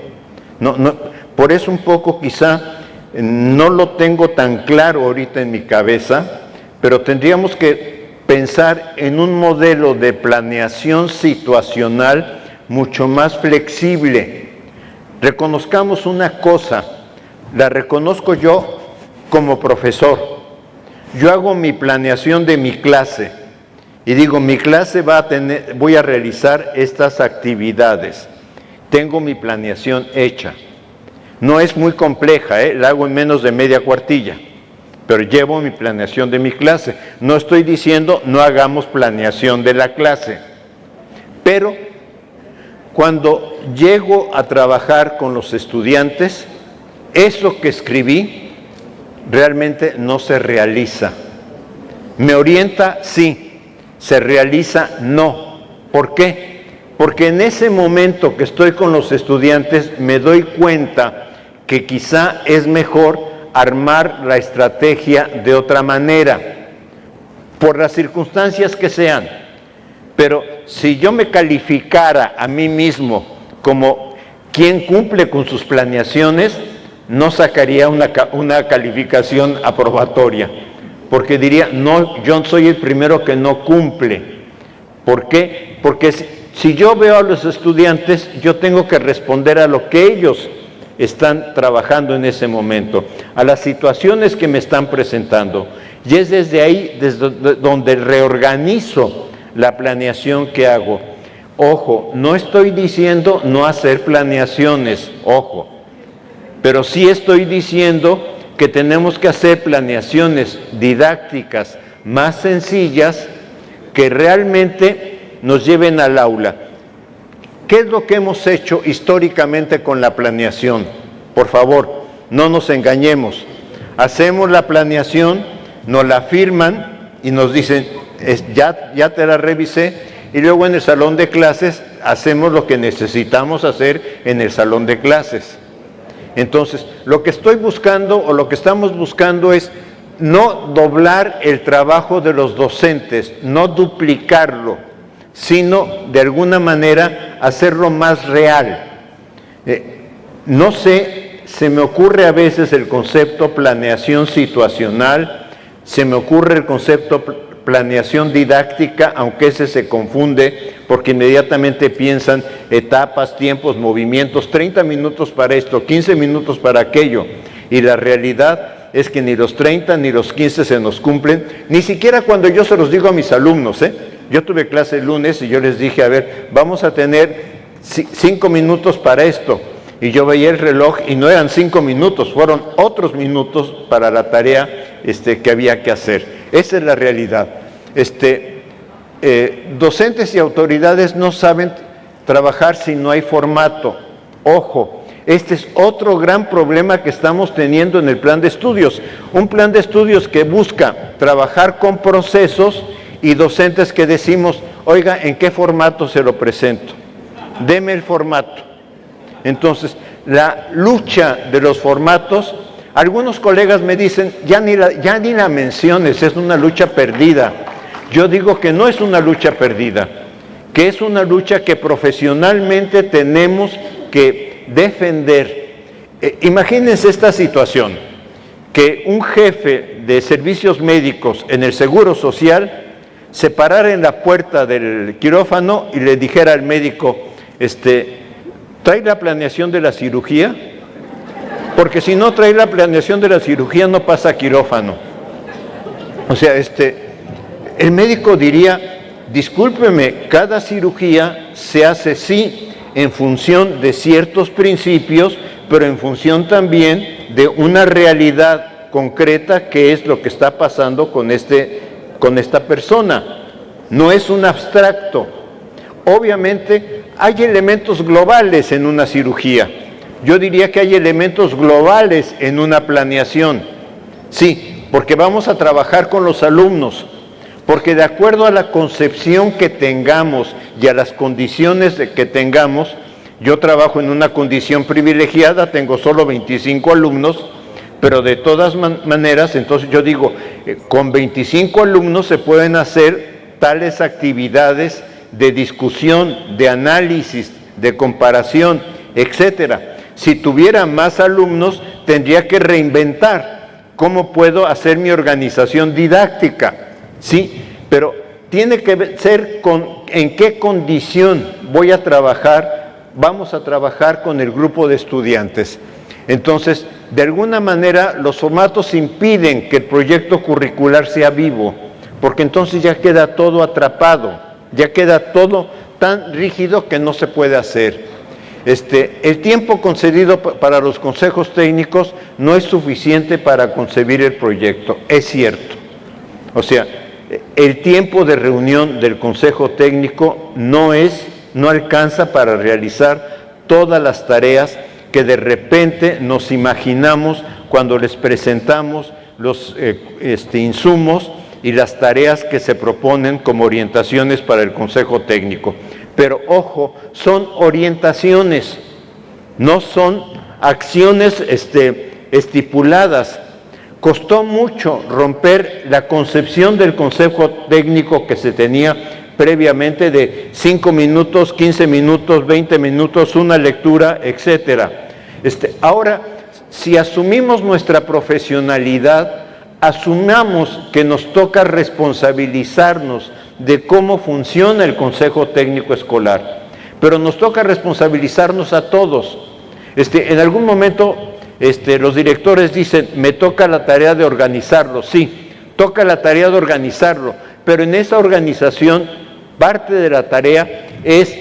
Por eso un poco quizá no lo tengo tan claro ahorita en mi cabeza, pero tendríamos que pensar en un modelo de planeación situacional mucho más flexible. Reconozcamos una cosa, la reconozco yo como profesor. Yo hago mi planeación de mi clase y digo, mi clase voy a realizar estas actividades. Tengo mi planeación hecha. No es muy compleja, la hago en menos de media cuartilla, pero llevo mi planeación de mi clase. No estoy diciendo no hagamos planeación de la clase, pero cuando llego a trabajar con los estudiantes, eso que escribí realmente no se realiza. ¿Me orienta? Sí. ¿Se realiza? No. ¿Por qué? Porque en ese momento que estoy con los estudiantes me doy cuenta que quizá es mejor armar la estrategia de otra manera, por las circunstancias que sean. Pero si yo me calificara a mí mismo como quien cumple con sus planeaciones, no sacaría una calificación aprobatoria, porque diría, no, yo soy el primero que no cumple. ¿Por qué? Porque si yo veo a los estudiantes, yo tengo que responder a lo que ellos están trabajando en ese momento, a las situaciones que me están presentando. Y es desde ahí, desde donde reorganizo la planeación que hago. Ojo, no estoy diciendo no hacer planeaciones, ojo, pero sí estoy diciendo que tenemos que hacer planeaciones didácticas más sencillas que realmente nos lleven al aula. ¿Qué es lo que hemos hecho históricamente con la planeación? Por favor, no nos engañemos. Hacemos la planeación, nos la firman y nos dicen, ya te la revisé, y luego en el salón de clases hacemos lo que necesitamos hacer en el salón de clases. Entonces, lo que estoy buscando o lo que estamos buscando es no doblar el trabajo de los docentes, no duplicarlo, sino de alguna manera hacerlo más real. No sé, se me ocurre a veces el concepto planeación situacional, se me ocurre el concepto planeación didáctica, aunque ese se confunde porque inmediatamente piensan etapas, tiempos, movimientos, 30 minutos para esto, 15 minutos para aquello, y la realidad es que ni los 30 ni los 15 se nos cumplen, ni siquiera cuando yo se los digo a mis alumnos. Yo tuve clase el lunes y yo les dije, a ver, vamos a tener 5 minutos para esto, y yo veía el reloj y no eran 5 minutos, fueron otros minutos para la tarea que había que hacer. Esa es la realidad. Docentes y autoridades no saben trabajar si no hay formato. Ojo, este es otro gran problema que estamos teniendo en el plan de estudios. Un plan de estudios que busca trabajar con procesos y docentes que decimos, oiga, ¿en qué formato se lo presento? Deme el formato. Entonces, la lucha de los formatos, algunos colegas me dicen, ya ni la menciones, es una lucha perdida. Yo digo que no es una lucha perdida, que es una lucha que profesionalmente tenemos que defender. Imagínense esta situación, que un jefe de servicios médicos en el Seguro Social se parara en la puerta del quirófano y le dijera al médico, ¿trae la planeación de la cirugía? porque si no trae la planeación de la cirugía no pasa a quirófano. O sea, el médico diría, discúlpeme, cada cirugía se hace sí en función de ciertos principios, pero en función también de una realidad concreta que es lo que está pasando con esta persona. No es un abstracto. Obviamente hay elementos globales en una cirugía. Yo diría que hay elementos globales en una planeación. Sí, porque vamos a trabajar con los alumnos, porque de acuerdo a la concepción que tengamos y a las condiciones que tengamos, yo trabajo en una condición privilegiada, tengo solo 25 alumnos, pero de todas maneras, entonces yo digo, con 25 alumnos se pueden hacer tales actividades de discusión, de análisis, de comparación, etcétera. Si tuviera más alumnos, tendría que reinventar cómo puedo hacer mi organización didáctica, ¿sí? Pero tiene que ser en qué condición voy a trabajar, vamos a trabajar con el grupo de estudiantes. Entonces, de alguna manera, los formatos impiden que el proyecto curricular sea vivo, porque entonces ya queda todo atrapado, ya queda todo tan rígido que no se puede hacer. El tiempo concedido para los consejos técnicos no es suficiente para concebir el proyecto, es cierto. O sea, el tiempo de reunión del consejo técnico no alcanza para realizar todas las tareas que de repente nos imaginamos cuando les presentamos los insumos y las tareas que se proponen como orientaciones para el consejo técnico. Pero ojo, son orientaciones, no son acciones estipuladas. Costó mucho romper la concepción del consejo técnico que se tenía previamente de 5 minutos, 15 minutos, 20 minutos, una lectura, etcétera. Ahora, si asumimos nuestra profesionalidad, asumamos que nos toca responsabilizarnos de cómo funciona el Consejo Técnico Escolar, pero nos toca responsabilizarnos a todos. En algún momento los directores dicen, me toca la tarea de organizarlo. Sí, toca la tarea de organizarlo, pero en esa organización parte de la tarea es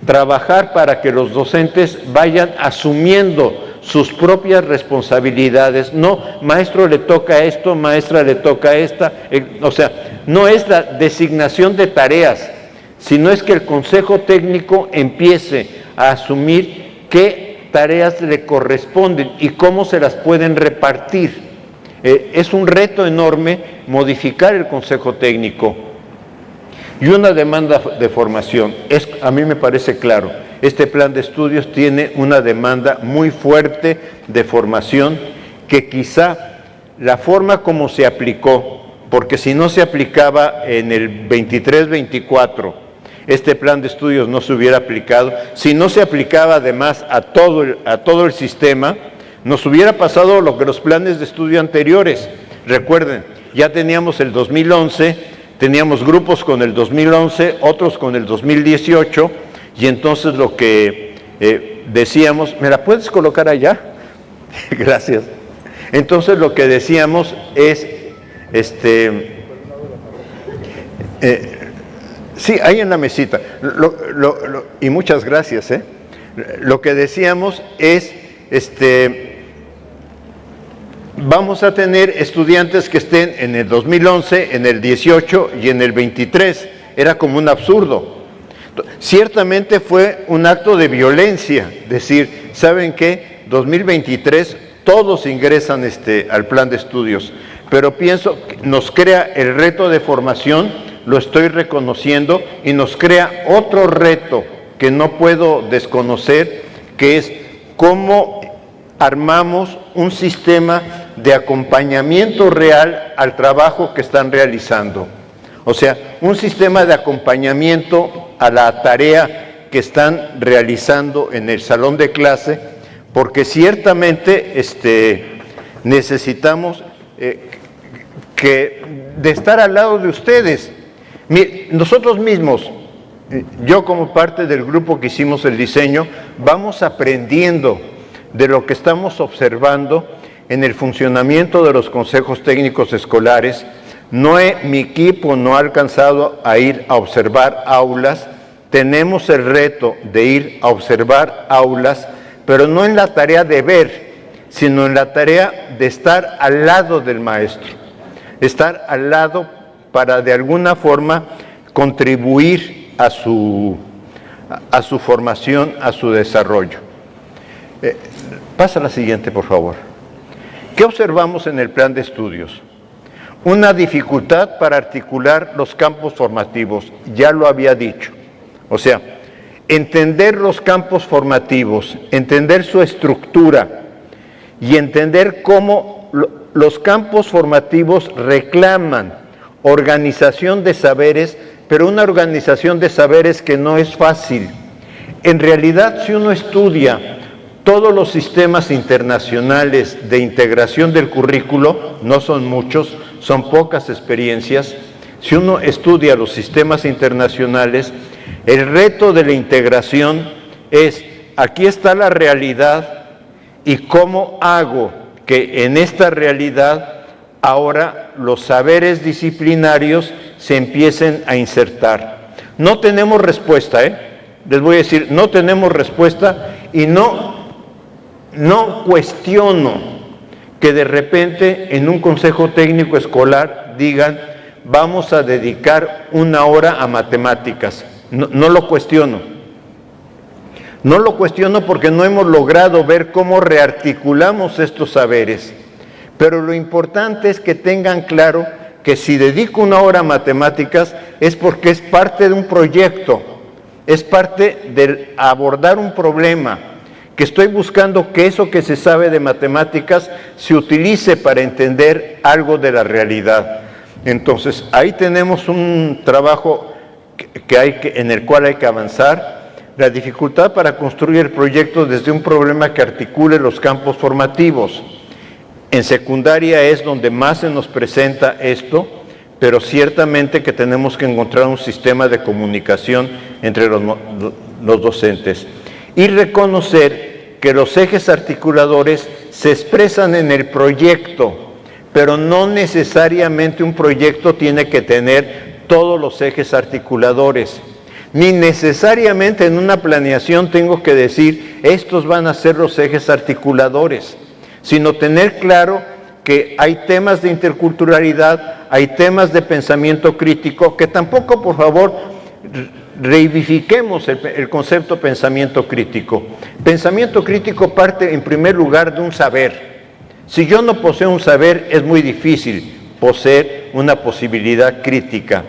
trabajar para que los docentes vayan asumiendo sus propias responsabilidades. No, maestro le toca esto, maestra le toca esta, o sea, no es la designación de tareas, sino es que el consejo técnico empiece a asumir qué tareas le corresponden y cómo se las pueden repartir. Es un reto enorme modificar el consejo técnico. Y una demanda de formación, a mí me parece claro, este plan de estudios tiene una demanda muy fuerte de formación que quizá la forma como se aplicó, porque si no se aplicaba en el 23-24, este plan de estudios no se hubiera aplicado, si no se aplicaba además a todo el sistema, nos hubiera pasado lo que los planes de estudio anteriores. Recuerden, ya teníamos el 2011, teníamos grupos con el 2011, otros con el 2018, y entonces lo que decíamos, ¿me la puedes colocar allá? Gracias. Entonces lo que decíamos es, sí, ahí en la mesita, y muchas gracias, lo que decíamos es, vamos a tener estudiantes que estén en el 2011, en el 18 y en el 23. Era como un absurdo. Ciertamente fue un acto de violencia, decir, ¿saben qué? 2023 todos ingresan al plan de estudios, pero pienso que nos crea el reto de formación, lo estoy reconociendo, y nos crea otro reto que no puedo desconocer, que es cómo armamos un sistema de acompañamiento real al trabajo que están realizando. O sea, un sistema de acompañamiento a la tarea que están realizando en el salón de clase, porque ciertamente necesitamos de estar al lado de ustedes. Nosotros mismos, yo como parte del grupo que hicimos el diseño, vamos aprendiendo de lo que estamos observando en el funcionamiento de los consejos técnicos escolares. Mi equipo no ha alcanzado a ir a observar aulas. Tenemos el reto de ir a observar aulas, pero no en la tarea de ver, sino en la tarea de estar al lado del maestro, estar al lado para de alguna forma contribuir a su formación, a su desarrollo. Pasa la siguiente, por favor. ¿Qué observamos en el plan de estudios? Una dificultad para articular los campos formativos, ya lo había dicho. O sea, entender los campos formativos, entender su estructura y entender cómo los campos formativos reclaman organización de saberes, pero una organización de saberes que no es fácil. En realidad, si uno estudia todos los sistemas internacionales de integración del currículo, no son muchos, son pocas experiencias. Si uno estudia los sistemas internacionales, el reto de la integración es, aquí está la realidad y cómo hago que en esta realidad ahora los saberes disciplinarios se empiecen a insertar. No tenemos respuesta, les voy a decir, no tenemos respuesta y no cuestiono que de repente en un consejo técnico escolar digan vamos a dedicar 1 hora a matemáticas. No lo cuestiono. No lo cuestiono porque no hemos logrado ver cómo rearticulamos estos saberes. Pero lo importante es que tengan claro que si dedico 1 hora a matemáticas es porque es parte de un proyecto, es parte de abordar un problema, que estoy buscando que eso que se sabe de matemáticas se utilice para entender algo de la realidad. Entonces, ahí tenemos un trabajo en el cual hay que avanzar. La dificultad para construir el proyecto desde un problema que articule los campos formativos. En secundaria es donde más se nos presenta esto, pero ciertamente que tenemos que encontrar un sistema de comunicación entre los docentes. Y reconocer que los ejes articuladores se expresan en el proyecto, pero no necesariamente un proyecto tiene que tener todos los ejes articuladores, ni necesariamente en una planeación tengo que decir estos van a ser los ejes articuladores, sino tener claro que hay temas de interculturalidad, hay temas de pensamiento crítico, que tampoco, por favor, reivindiquemos el concepto pensamiento crítico. Pensamiento crítico parte en primer lugar de un saber. Si yo no poseo un saber, es muy difícil poseer una posibilidad crítica.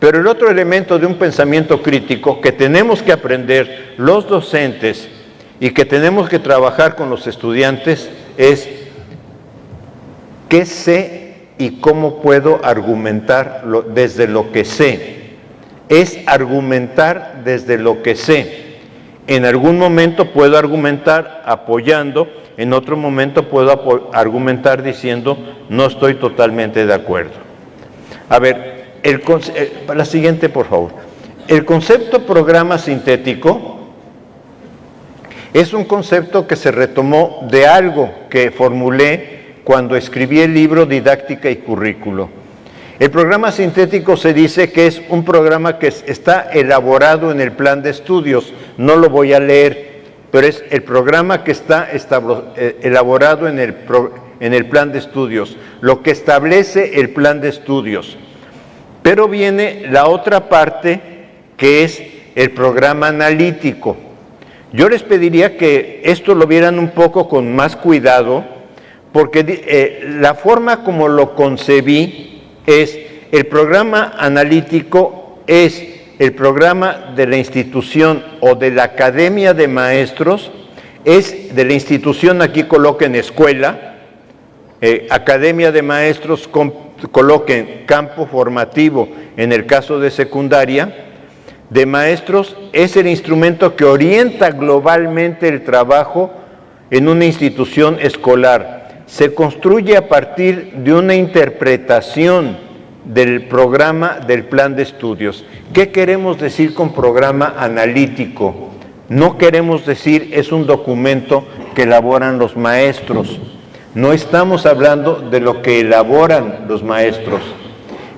Pero el otro elemento de un pensamiento crítico que tenemos que aprender los docentes y que tenemos que trabajar con los estudiantes es qué sé y cómo puedo argumentar desde lo que sé. Es argumentar desde lo que sé. En algún momento puedo argumentar apoyando, en otro momento puedo argumentar diciendo no estoy totalmente de acuerdo. A ver, la siguiente, por favor. El concepto programa sintético es un concepto que se retomó de algo que formulé cuando escribí el libro Didáctica y Currículo. El programa sintético se dice que es un programa que está elaborado en el plan de estudios. No lo voy a leer, pero es el programa que está elaborado en el plan de estudios, lo que establece el plan de estudios. Pero viene la otra parte, que es el programa analítico. Yo les pediría que esto lo vieran un poco con más cuidado, porque la forma como lo concebí es el programa analítico, es el programa de la institución o de la academia de maestros, es de la institución, aquí coloquen escuela, academia de maestros, coloquen campo formativo en el caso de secundaria, de maestros, es el instrumento que orienta globalmente el trabajo en una institución escolar. Se construye a partir de una interpretación del programa del plan de estudios. ¿Qué queremos decir con programa analítico? No queremos decir es un documento que elaboran los maestros. No estamos hablando de lo que elaboran los maestros.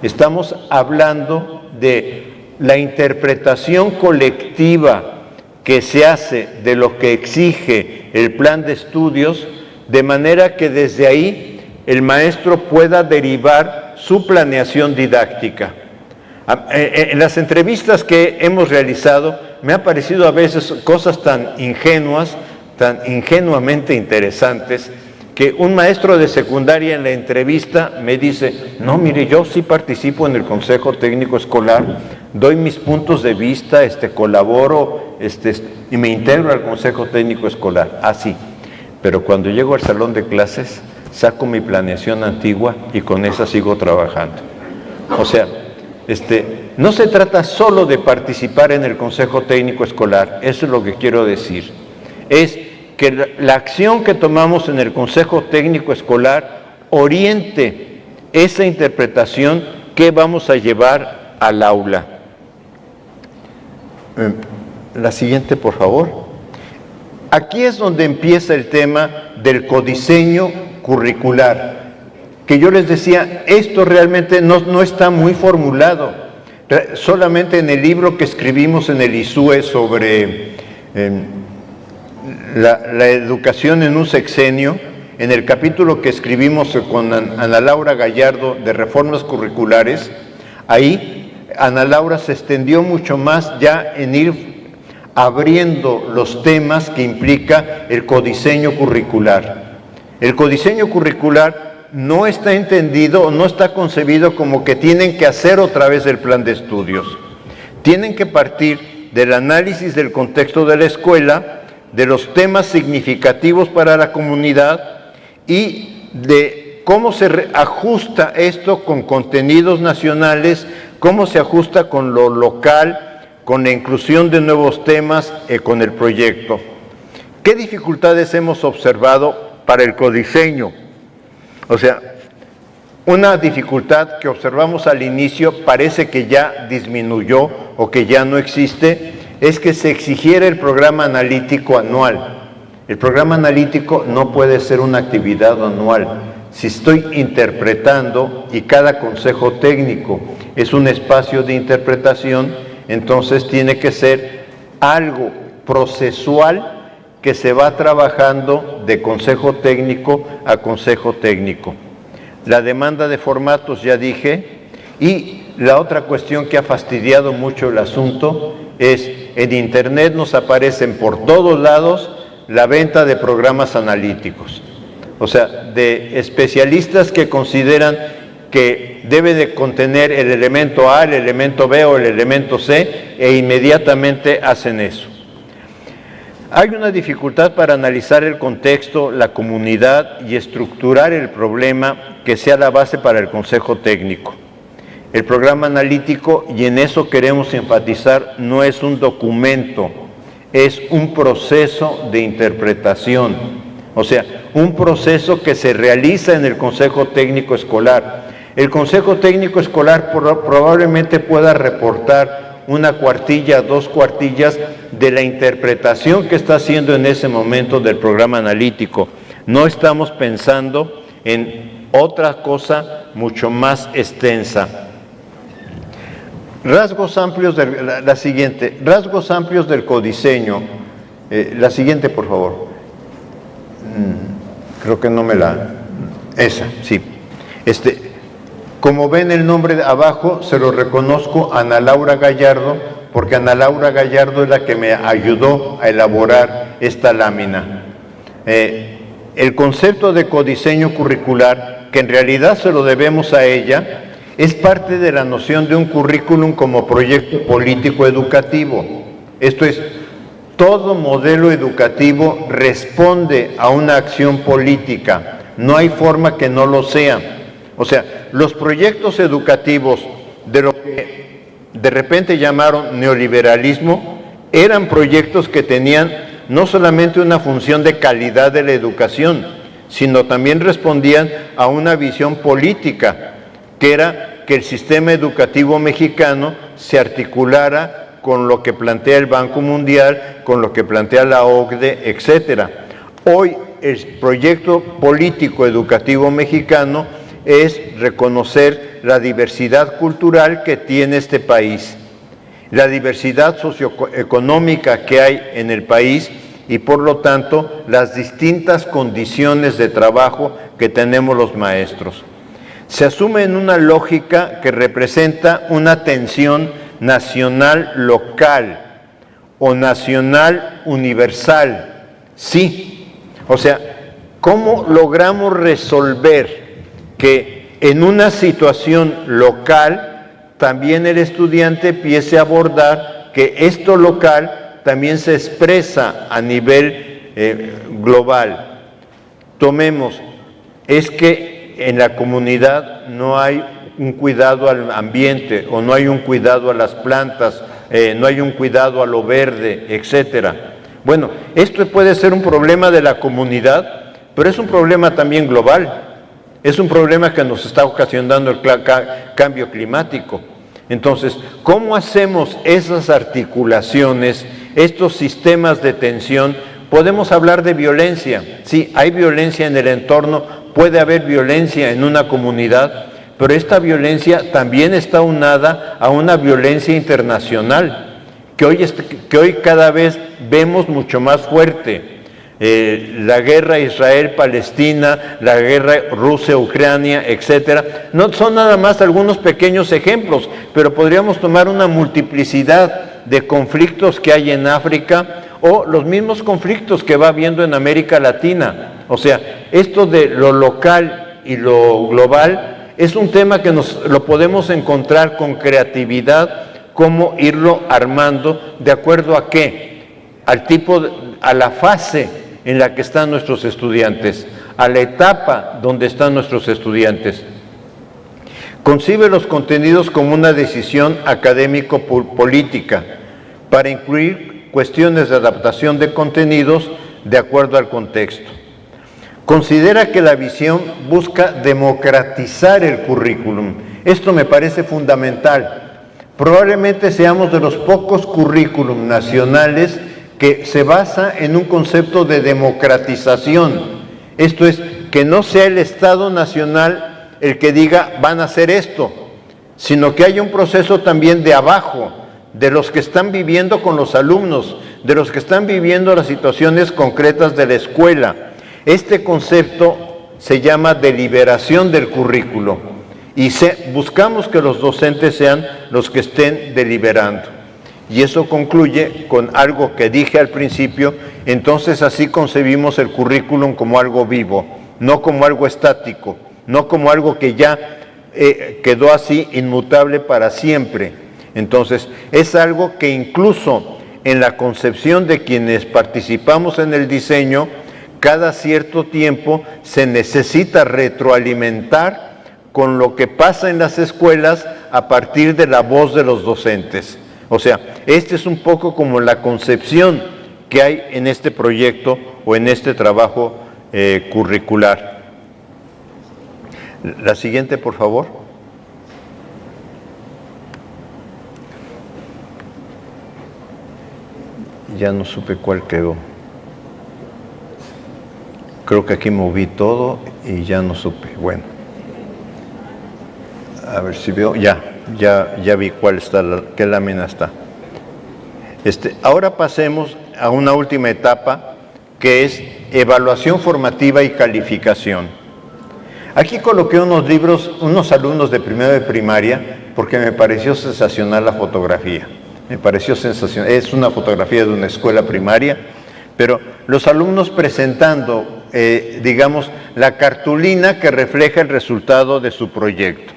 Estamos hablando de la interpretación colectiva que se hace de lo que exige el plan de estudios, de manera que desde ahí el maestro pueda derivar su planeación didáctica. En las entrevistas que hemos realizado me ha parecido a veces cosas tan ingenuas, tan ingenuamente interesantes, que un maestro de secundaria en la entrevista me dice: no, mire, yo sí participo en el Consejo Técnico Escolar, doy mis puntos de vista, colaboro y me integro al Consejo Técnico Escolar. Así. Pero cuando llego al salón de clases, saco mi planeación antigua y con esa sigo trabajando. O sea, no se trata solo de participar en el Consejo Técnico Escolar, eso es lo que quiero decir. Es que la acción que tomamos en el Consejo Técnico Escolar oriente esa interpretación que vamos a llevar al aula. La siguiente, por favor. Aquí es donde empieza el tema del codiseño curricular, que yo les decía, esto realmente no está muy formulado. Solamente en el libro que escribimos en el ISUE sobre la educación en un sexenio, en el capítulo que escribimos con Ana Laura Gallardo de reformas curriculares, ahí Ana Laura se extendió mucho más ya en ir abriendo los temas que implica el codiseño curricular. El codiseño curricular no está entendido, no está concebido como que tienen que hacer otra vez el plan de estudios. Tienen que partir del análisis del contexto de la escuela, de los temas significativos para la comunidad y de cómo se ajusta esto con contenidos nacionales, cómo se ajusta con lo local, con la inclusión de nuevos temas, con el proyecto. ¿Qué dificultades hemos observado para el codiseño? O sea, una dificultad que observamos al inicio, parece que ya disminuyó o que ya no existe, es que se exigiera el programa analítico anual. El programa analítico no puede ser una actividad anual. Si estoy interpretando y cada consejo técnico es un espacio de interpretación, entonces tiene que ser algo procesual que se va trabajando de consejo técnico a consejo técnico. La demanda de formatos, ya dije, y la otra cuestión que ha fastidiado mucho el asunto es, en Internet nos aparecen por todos lados la venta de programas analíticos. O sea, de especialistas que consideran que debe de contener el elemento A, el elemento B o el elemento C, e inmediatamente hacen eso. Hay una dificultad para analizar el contexto, la comunidad y estructurar el problema que sea la base para el consejo técnico. El programa analítico, y en eso queremos enfatizar, no es un documento, es un proceso de interpretación. O sea, un proceso que se realiza en el Consejo Técnico Escolar. El Consejo Técnico Escolar probablemente pueda reportar una cuartilla, 2 cuartillas de la interpretación que está haciendo en ese momento del programa analítico. No estamos pensando en otra cosa mucho más extensa. Rasgos amplios la siguiente, rasgos amplios del codiseño. La siguiente, por favor. Creo que no me la... Esa, sí. Como ven el nombre de abajo, se lo reconozco a Ana Laura Gallardo, porque Ana Laura Gallardo es la que me ayudó a elaborar esta lámina. El concepto de codiseño curricular, que en realidad se lo debemos a ella, es parte de la noción de un currículum como proyecto político educativo. Esto es, todo modelo educativo responde a una acción política, no hay forma que no lo sea. O sea, los proyectos educativos de lo que de repente llamaron neoliberalismo eran proyectos que tenían no solamente una función de calidad de la educación, sino también respondían a una visión política, que era que el sistema educativo mexicano se articulara con lo que plantea el Banco Mundial, con lo que plantea la OCDE, etcétera. Hoy el proyecto político educativo mexicano es reconocer la diversidad cultural que tiene este país, la diversidad socioeconómica que hay en el país y por lo tanto las distintas condiciones de trabajo que tenemos los maestros. Se asume en una lógica que representa una tensión nacional local o nacional universal. Sí, o sea, ¿cómo logramos resolver que en una situación local también el estudiante empiece a abordar que esto local también se expresa a nivel global? Tomemos, es que en la comunidad no hay un cuidado al ambiente o no hay un cuidado a las plantas, no hay un cuidado a lo verde, etcétera. Bueno, esto puede ser un problema de la comunidad, pero es un problema también global. Es un problema que nos está ocasionando el cambio climático. Entonces, ¿cómo hacemos esas articulaciones, estos sistemas de tensión? Podemos hablar de violencia. Sí, hay violencia en el entorno, puede haber violencia en una comunidad, pero esta violencia también está unada a una violencia internacional, que hoy cada vez vemos mucho más fuerte. La guerra Israel-Palestina, la guerra Rusia-Ucrania, etcétera, no son nada más algunos pequeños ejemplos, pero podríamos tomar una multiplicidad de conflictos que hay en África o los mismos conflictos que va habiendo en América Latina. O sea, esto de lo local y lo global es un tema que lo podemos encontrar con creatividad, cómo irlo armando, ¿de acuerdo a qué? Al tipo, a la fase en la que están nuestros estudiantes, a la etapa donde están nuestros estudiantes. Concibe los contenidos como una decisión académico-política para incluir cuestiones de adaptación de contenidos de acuerdo al contexto. Considera que la visión busca democratizar el currículum. Esto me parece fundamental. Probablemente seamos de los pocos currículum nacionales que se basa en un concepto de democratización. Esto es, que no sea el Estado Nacional el que diga van a hacer esto, sino que haya un proceso también de abajo, de los que están viviendo con los alumnos, de los que están viviendo las situaciones concretas de la escuela. Este concepto se llama deliberación del currículo y buscamos que los docentes sean los que estén deliberando. Y eso concluye con algo que dije al principio, entonces así concebimos el currículum como algo vivo, no como algo estático, no como algo que ya quedó así inmutable para siempre. Entonces es algo que incluso en la concepción de quienes participamos en el diseño, cada cierto tiempo se necesita retroalimentar con lo que pasa en las escuelas a partir de la voz de los docentes. O sea, este es un poco como la concepción que hay en este proyecto o en este trabajo curricular. La siguiente, por favor. Ya no supe cuál quedó. Creo que aquí moví todo y ya no supe. Bueno. A ver si veo. Ya vi cuál está, qué lámina está. Ahora pasemos a una última etapa que es evaluación formativa y calificación. Aquí coloqué unos libros, unos alumnos de primero de primaria, porque me pareció sensacional la fotografía. Me pareció sensacional. Es una fotografía de una escuela primaria, pero los alumnos presentando, digamos, la cartulina que refleja el resultado de su proyecto.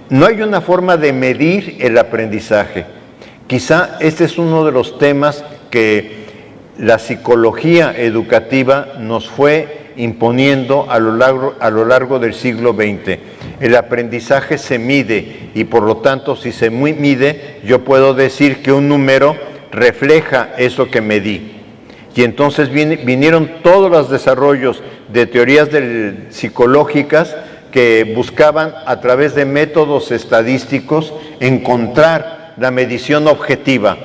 No hay una forma de medir el aprendizaje. Quizá este es uno de los temas que la psicología educativa nos fue imponiendo a lo largo del siglo XX. El aprendizaje se mide y por lo tanto si se mide yo puedo decir que un número refleja eso que medí. Y entonces vinieron todos los desarrollos de teorías psicológicas que buscaban a través de métodos estadísticos encontrar la medición objetiva,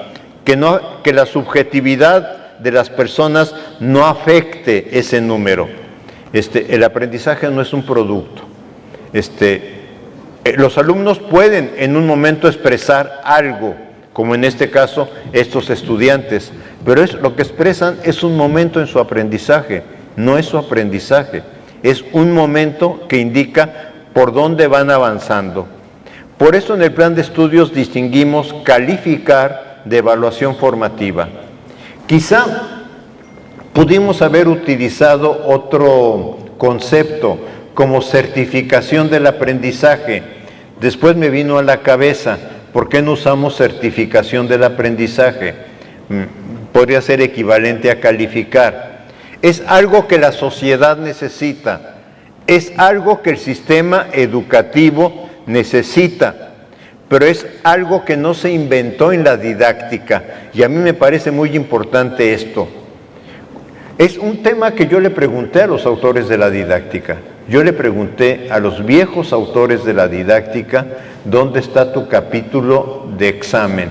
que la subjetividad de las personas no afecte ese número. El aprendizaje no es un producto. Los alumnos pueden en un momento expresar algo, como en este caso estos estudiantes, pero lo que expresan es un momento en su aprendizaje, no es su aprendizaje, es un momento que indica por dónde van avanzando. Por eso en el plan de estudios distinguimos calificar de evaluación formativa. Quizá pudimos haber utilizado otro concepto como certificación del aprendizaje. Después me vino a la cabeza, ¿por qué no usamos certificación del aprendizaje? Podría ser equivalente a calificar. Es algo que la sociedad necesita, es algo que el sistema educativo necesita, pero es algo que no se inventó en la didáctica, y a mí me parece muy importante esto. Es un tema que yo le pregunté a los autores de la didáctica. Yo le pregunté a los viejos autores de la didáctica, ¿dónde está tu capítulo de examen?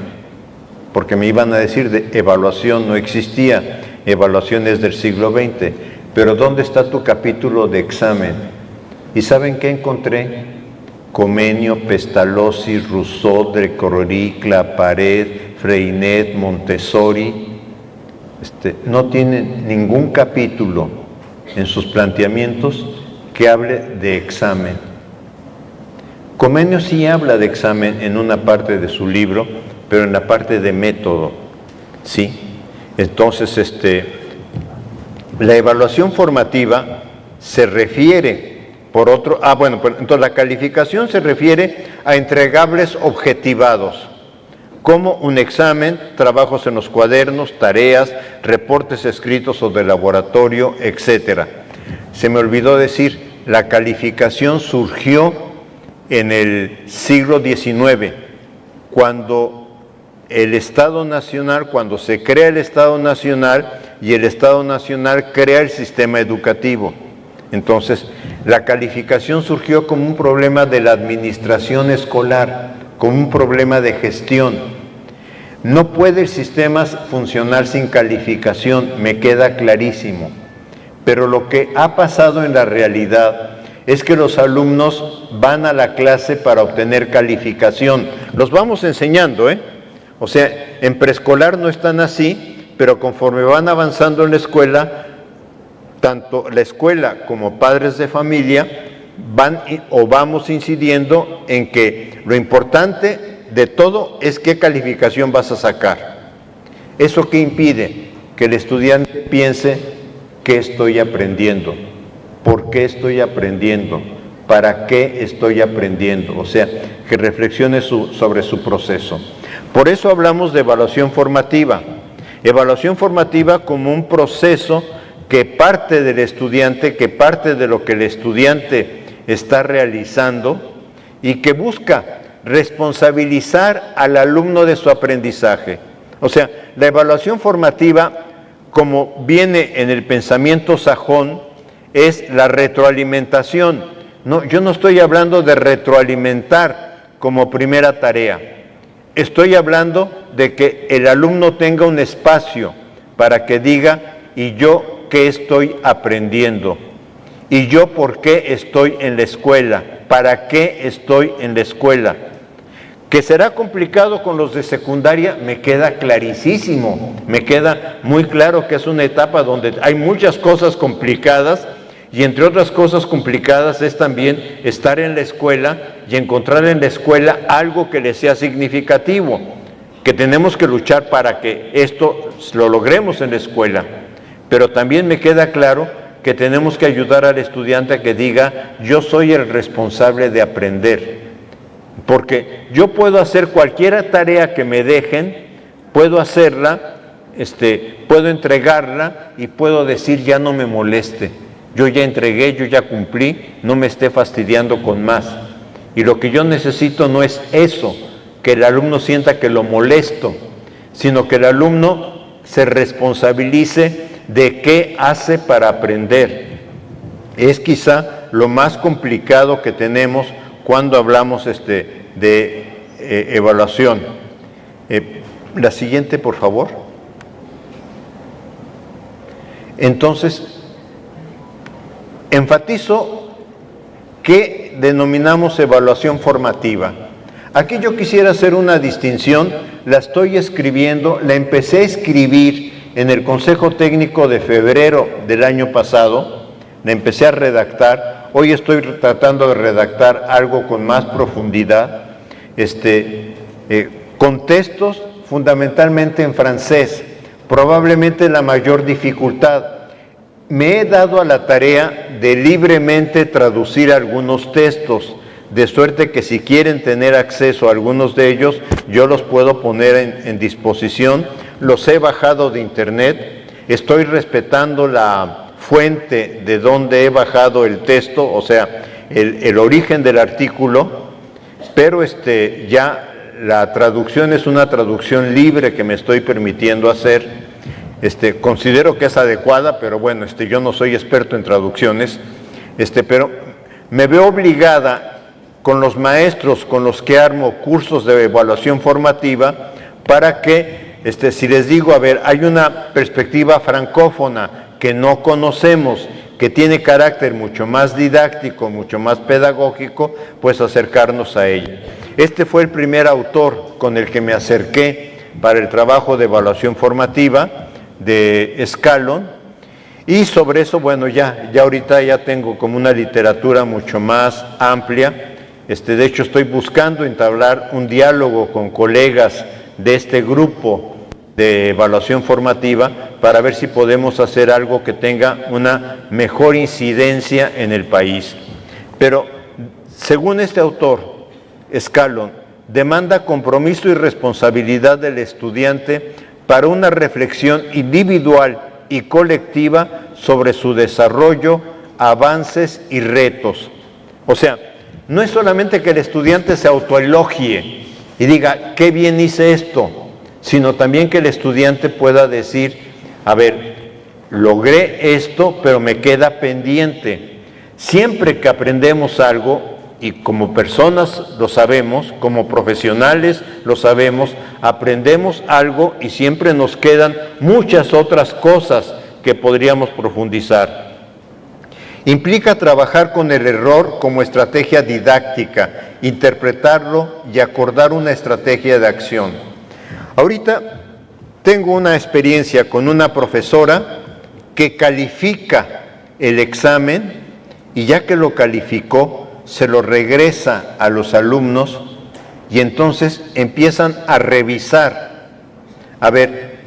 Porque me iban a decir de evaluación no existía, evaluación es del siglo XX, pero ¿dónde está tu capítulo de examen? ¿Y saben qué encontré? Comenio, Pestalozzi, Rousseau, de Corrí, Clapared, Freinet, Montessori, no tienen ningún capítulo en sus planteamientos que hable de examen. Comenio sí habla de examen en una parte de su libro, pero en la parte de método, ¿sí? Entonces, la evaluación formativa se refiere, entonces la calificación se refiere a entregables objetivados, como un examen, trabajos en los cuadernos, tareas, reportes escritos o de laboratorio, etc. Se me olvidó decir, la calificación surgió en el siglo XIX, cuando el Estado Nacional, cuando se crea el Estado Nacional y el Estado Nacional crea el sistema educativo. Entonces, la calificación surgió como un problema de la administración escolar, como un problema de gestión. No puede el sistema funcionar sin calificación, me queda clarísimo. Pero lo que ha pasado en la realidad es que los alumnos van a la clase para obtener calificación. Los vamos enseñando, O sea, en preescolar no están así, pero conforme van avanzando en la escuela, tanto la escuela como padres de familia vamos incidiendo en que lo importante de todo es qué calificación vas a sacar. ¿Eso qué impide? Que el estudiante piense qué estoy aprendiendo, por qué estoy aprendiendo, para qué estoy aprendiendo, o sea, que reflexione sobre su proceso. Por eso hablamos de evaluación formativa como un proceso que parte del estudiante, que parte de lo que el estudiante está realizando y que busca responsabilizar al alumno de su aprendizaje. O sea, la evaluación formativa, como viene en el pensamiento sajón, es la retroalimentación. No, yo no estoy hablando de retroalimentar como primera tarea. Estoy hablando de que el alumno tenga un espacio para que diga, ¿y yo qué estoy aprendiendo? ¿Y yo por qué estoy en la escuela? ¿Para qué estoy en la escuela? Que será complicado con los de secundaria, me queda clarísimo, me queda muy claro que es una etapa donde hay muchas cosas complicadas y entre otras cosas complicadas es también estar en la escuela y encontrar en la escuela algo que le sea significativo, que tenemos que luchar para que esto lo logremos en la escuela. Pero también me queda claro que tenemos que ayudar al estudiante a que diga, yo soy el responsable de aprender. Porque yo puedo hacer cualquier tarea que me dejen, puedo hacerla, puedo entregarla y puedo decir ya no me moleste. Yo ya entregué, yo ya cumplí, no me esté fastidiando con más. Y lo que yo necesito no es eso, que el alumno sienta que lo molesto, sino que el alumno se responsabilice de qué hace para aprender. Es quizá lo más complicado que tenemos cuando hablamos de evaluación. La siguiente, por favor. Entonces, enfatizo que denominamos evaluación formativa. Aquí yo quisiera hacer una distinción, la estoy escribiendo, la empecé a escribir en el Consejo Técnico de febrero del año pasado, la empecé a redactar, hoy estoy tratando de redactar algo con más profundidad, con textos fundamentalmente en francés, probablemente la mayor dificultad. Me he dado a la tarea de libremente traducir algunos textos, de suerte que si quieren tener acceso a algunos de ellos, yo los puedo poner en disposición. Los he bajado de internet, estoy respetando la fuente de donde he bajado el texto, o sea, el origen del artículo, pero ya la traducción es una traducción libre que me estoy permitiendo hacer. Considero que es adecuada, pero bueno, yo no soy experto en traducciones, pero me veo obligada con los maestros con los que armo cursos de evaluación formativa para que, si les digo, a ver, hay una perspectiva francófona que no conocemos, que tiene carácter mucho más didáctico, mucho más pedagógico, pues acercarnos a ella. Este fue el primer autor con el que me acerqué para el trabajo de evaluación formativa de Scallon, y sobre eso, bueno, ya ahorita ya tengo como una literatura mucho más amplia. De hecho, estoy buscando entablar un diálogo con colegas de este grupo de evaluación formativa para ver si podemos hacer algo que tenga una mejor incidencia en el país. Pero, según este autor, Scallon, demanda compromiso y responsabilidad del estudiante para una reflexión individual y colectiva sobre su desarrollo, avances y retos. O sea, no es solamente que el estudiante se autoelogie y diga, qué bien hice esto, sino también que el estudiante pueda decir, a ver, logré esto, pero me queda pendiente. Siempre que aprendemos algo, y como personas lo sabemos, como profesionales lo sabemos, aprendemos algo y siempre nos quedan muchas otras cosas que podríamos profundizar. Implica trabajar con el error como estrategia didáctica, interpretarlo y acordar una estrategia de acción. Ahorita tengo una experiencia con una profesora que califica el examen y ya que lo calificó, se lo regresa a los alumnos y entonces empiezan a revisar. A ver,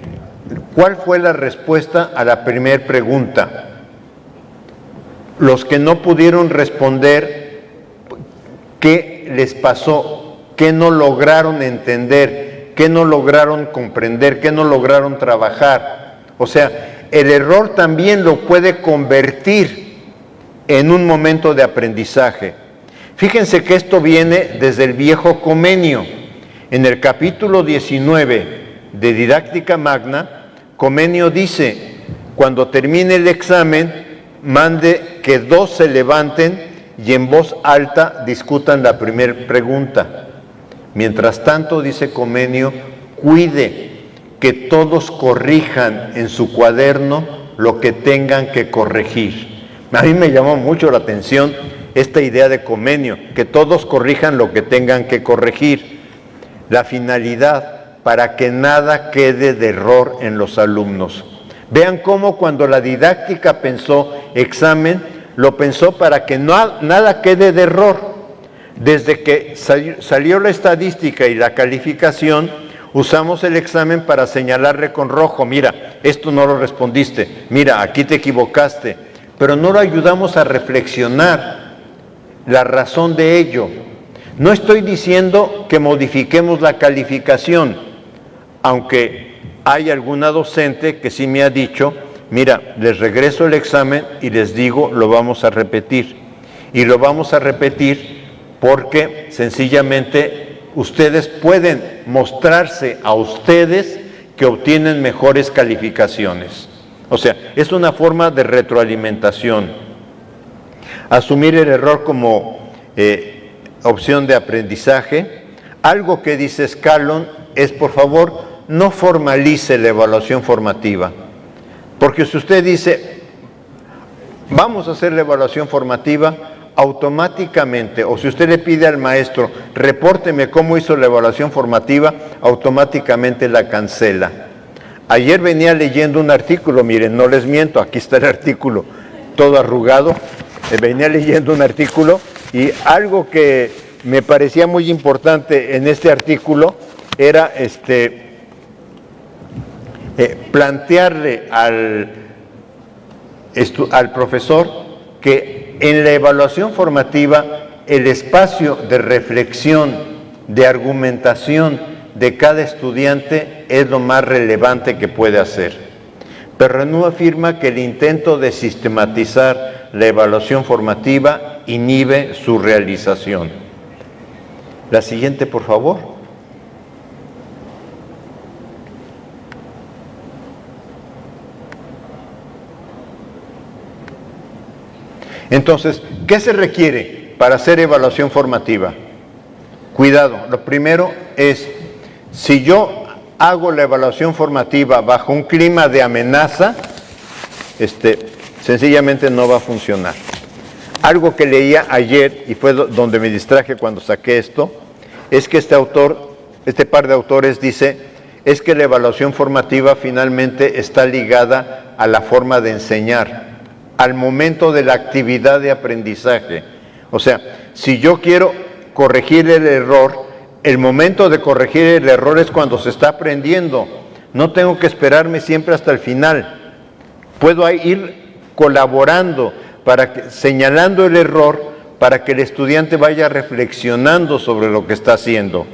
¿cuál fue la respuesta a la primera pregunta? Los que no pudieron responder, ¿qué les pasó? ¿Qué no lograron entender? ¿Qué no lograron comprender? ¿Qué no lograron trabajar? O sea, el error también lo puede convertir en un momento de aprendizaje. Fíjense que esto viene desde el viejo Comenio. En el capítulo 19 de Didáctica Magna, Comenio dice, cuando termine el examen, mande que 2 se levanten y en voz alta discutan la primera pregunta. Mientras tanto, dice Comenio, cuide que todos corrijan en su cuaderno lo que tengan que corregir. A mí me llamó mucho la atención esta idea de Comenio, que todos corrijan lo que tengan que corregir. La finalidad, para que nada quede de error en los alumnos. Vean cómo cuando la didáctica pensó examen, lo pensó para que nada quede de error. Desde que salió la estadística y la calificación, usamos el examen para señalarle con rojo, mira, esto no lo respondiste, mira, aquí te equivocaste, pero no lo ayudamos a reflexionar la razón de ello. No estoy diciendo que modifiquemos la calificación, aunque hay alguna docente que sí me ha dicho, mira, les regreso el examen y les digo, lo vamos a repetir. Y lo vamos a repetir porque sencillamente ustedes pueden mostrarse a ustedes que obtienen mejores calificaciones. O sea, es una forma de retroalimentación. Asumir el error como opción de aprendizaje. Algo que dice Scallon es, por favor, no formalice la evaluación formativa. Porque si usted dice, vamos a hacer la evaluación formativa, automáticamente, o si usted le pide al maestro, repórteme cómo hizo la evaluación formativa, automáticamente la cancela. Ayer venía leyendo un artículo, miren, no les miento, aquí está el artículo, todo arrugado, venía leyendo un artículo y algo que me parecía muy importante en este artículo era plantearle al profesor que en la evaluación formativa el espacio de reflexión, de argumentación de cada estudiante es lo más relevante que puede hacer. Perrenú afirma que el intento de sistematizar la evaluación formativa inhibe su realización. La siguiente, por favor. Entonces, ¿qué se requiere para hacer evaluación formativa? Cuidado, lo primero es, si yo hago la evaluación formativa bajo un clima de amenaza, sencillamente no va a funcionar. Algo que leía ayer, y fue donde me distraje cuando saqué esto, es que este par de autores dice, es que la evaluación formativa finalmente está ligada a la forma de enseñar, al momento de la actividad de aprendizaje. O sea, si yo quiero corregir el error, el momento de corregir el error es cuando se está aprendiendo. No tengo que esperarme siempre hasta el final. Puedo ir colaborando, señalando el error, para que el estudiante vaya reflexionando sobre lo que está haciendo.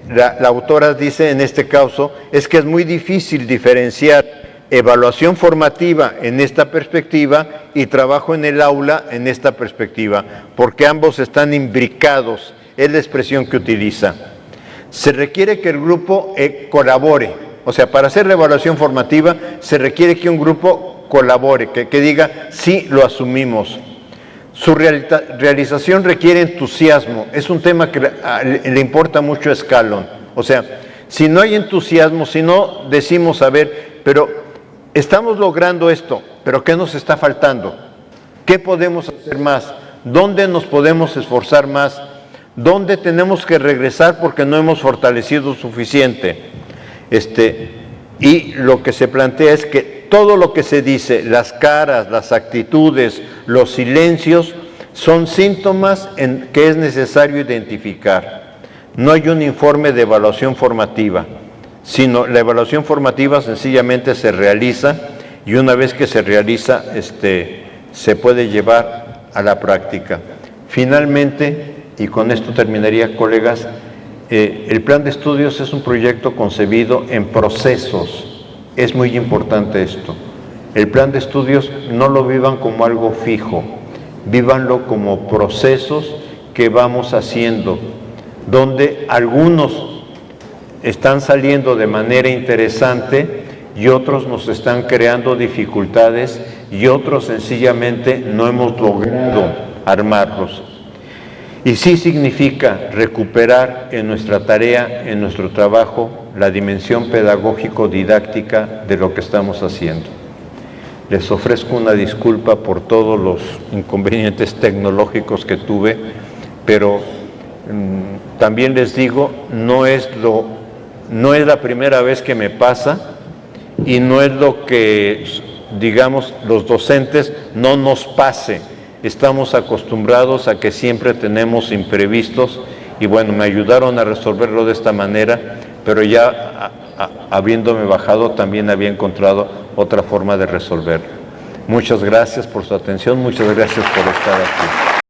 La autora dice en este caso, es que es muy difícil diferenciar evaluación formativa en esta perspectiva y trabajo en el aula en esta perspectiva, porque ambos están imbricados, es la expresión que utiliza. Se requiere que el grupo colabore, o sea, para hacer la evaluación formativa se requiere que un grupo colabore, que diga, sí, lo asumimos. Su realización requiere entusiasmo, es un tema que le importa mucho a Scallon. O sea, si no hay entusiasmo, si no decimos, a ver, pero estamos logrando esto, pero ¿qué nos está faltando? ¿Qué podemos hacer más? ¿Dónde nos podemos esforzar más? ¿Dónde tenemos que regresar porque no hemos fortalecido suficiente? Y lo que se plantea es que todo lo que se dice, las caras, las actitudes, los silencios, son síntomas que es necesario identificar. No hay un informe de evaluación formativa, sino la evaluación formativa sencillamente se realiza y una vez que se realiza, se puede llevar a la práctica. Finalmente, y con esto terminaría, colegas, el plan de estudios es un proyecto concebido en procesos. Es muy importante esto. El plan de estudios no lo vivan como algo fijo, vívanlo como procesos que vamos haciendo, donde algunos están saliendo de manera interesante y otros nos están creando dificultades y otros sencillamente no hemos logrado armarlos. Y sí significa recuperar en nuestra tarea, en nuestro trabajo, la dimensión pedagógico-didáctica de lo que estamos haciendo. Les ofrezco una disculpa por todos los inconvenientes tecnológicos que tuve, pero también les digo, no es la primera vez que me pasa y no es lo que, digamos, los docentes no nos pase. Estamos acostumbrados a que siempre tenemos imprevistos y bueno, me ayudaron a resolverlo de esta manera, pero ya habiéndome bajado también había encontrado otra forma de resolverlo. Muchas gracias por su atención, muchas gracias por estar aquí.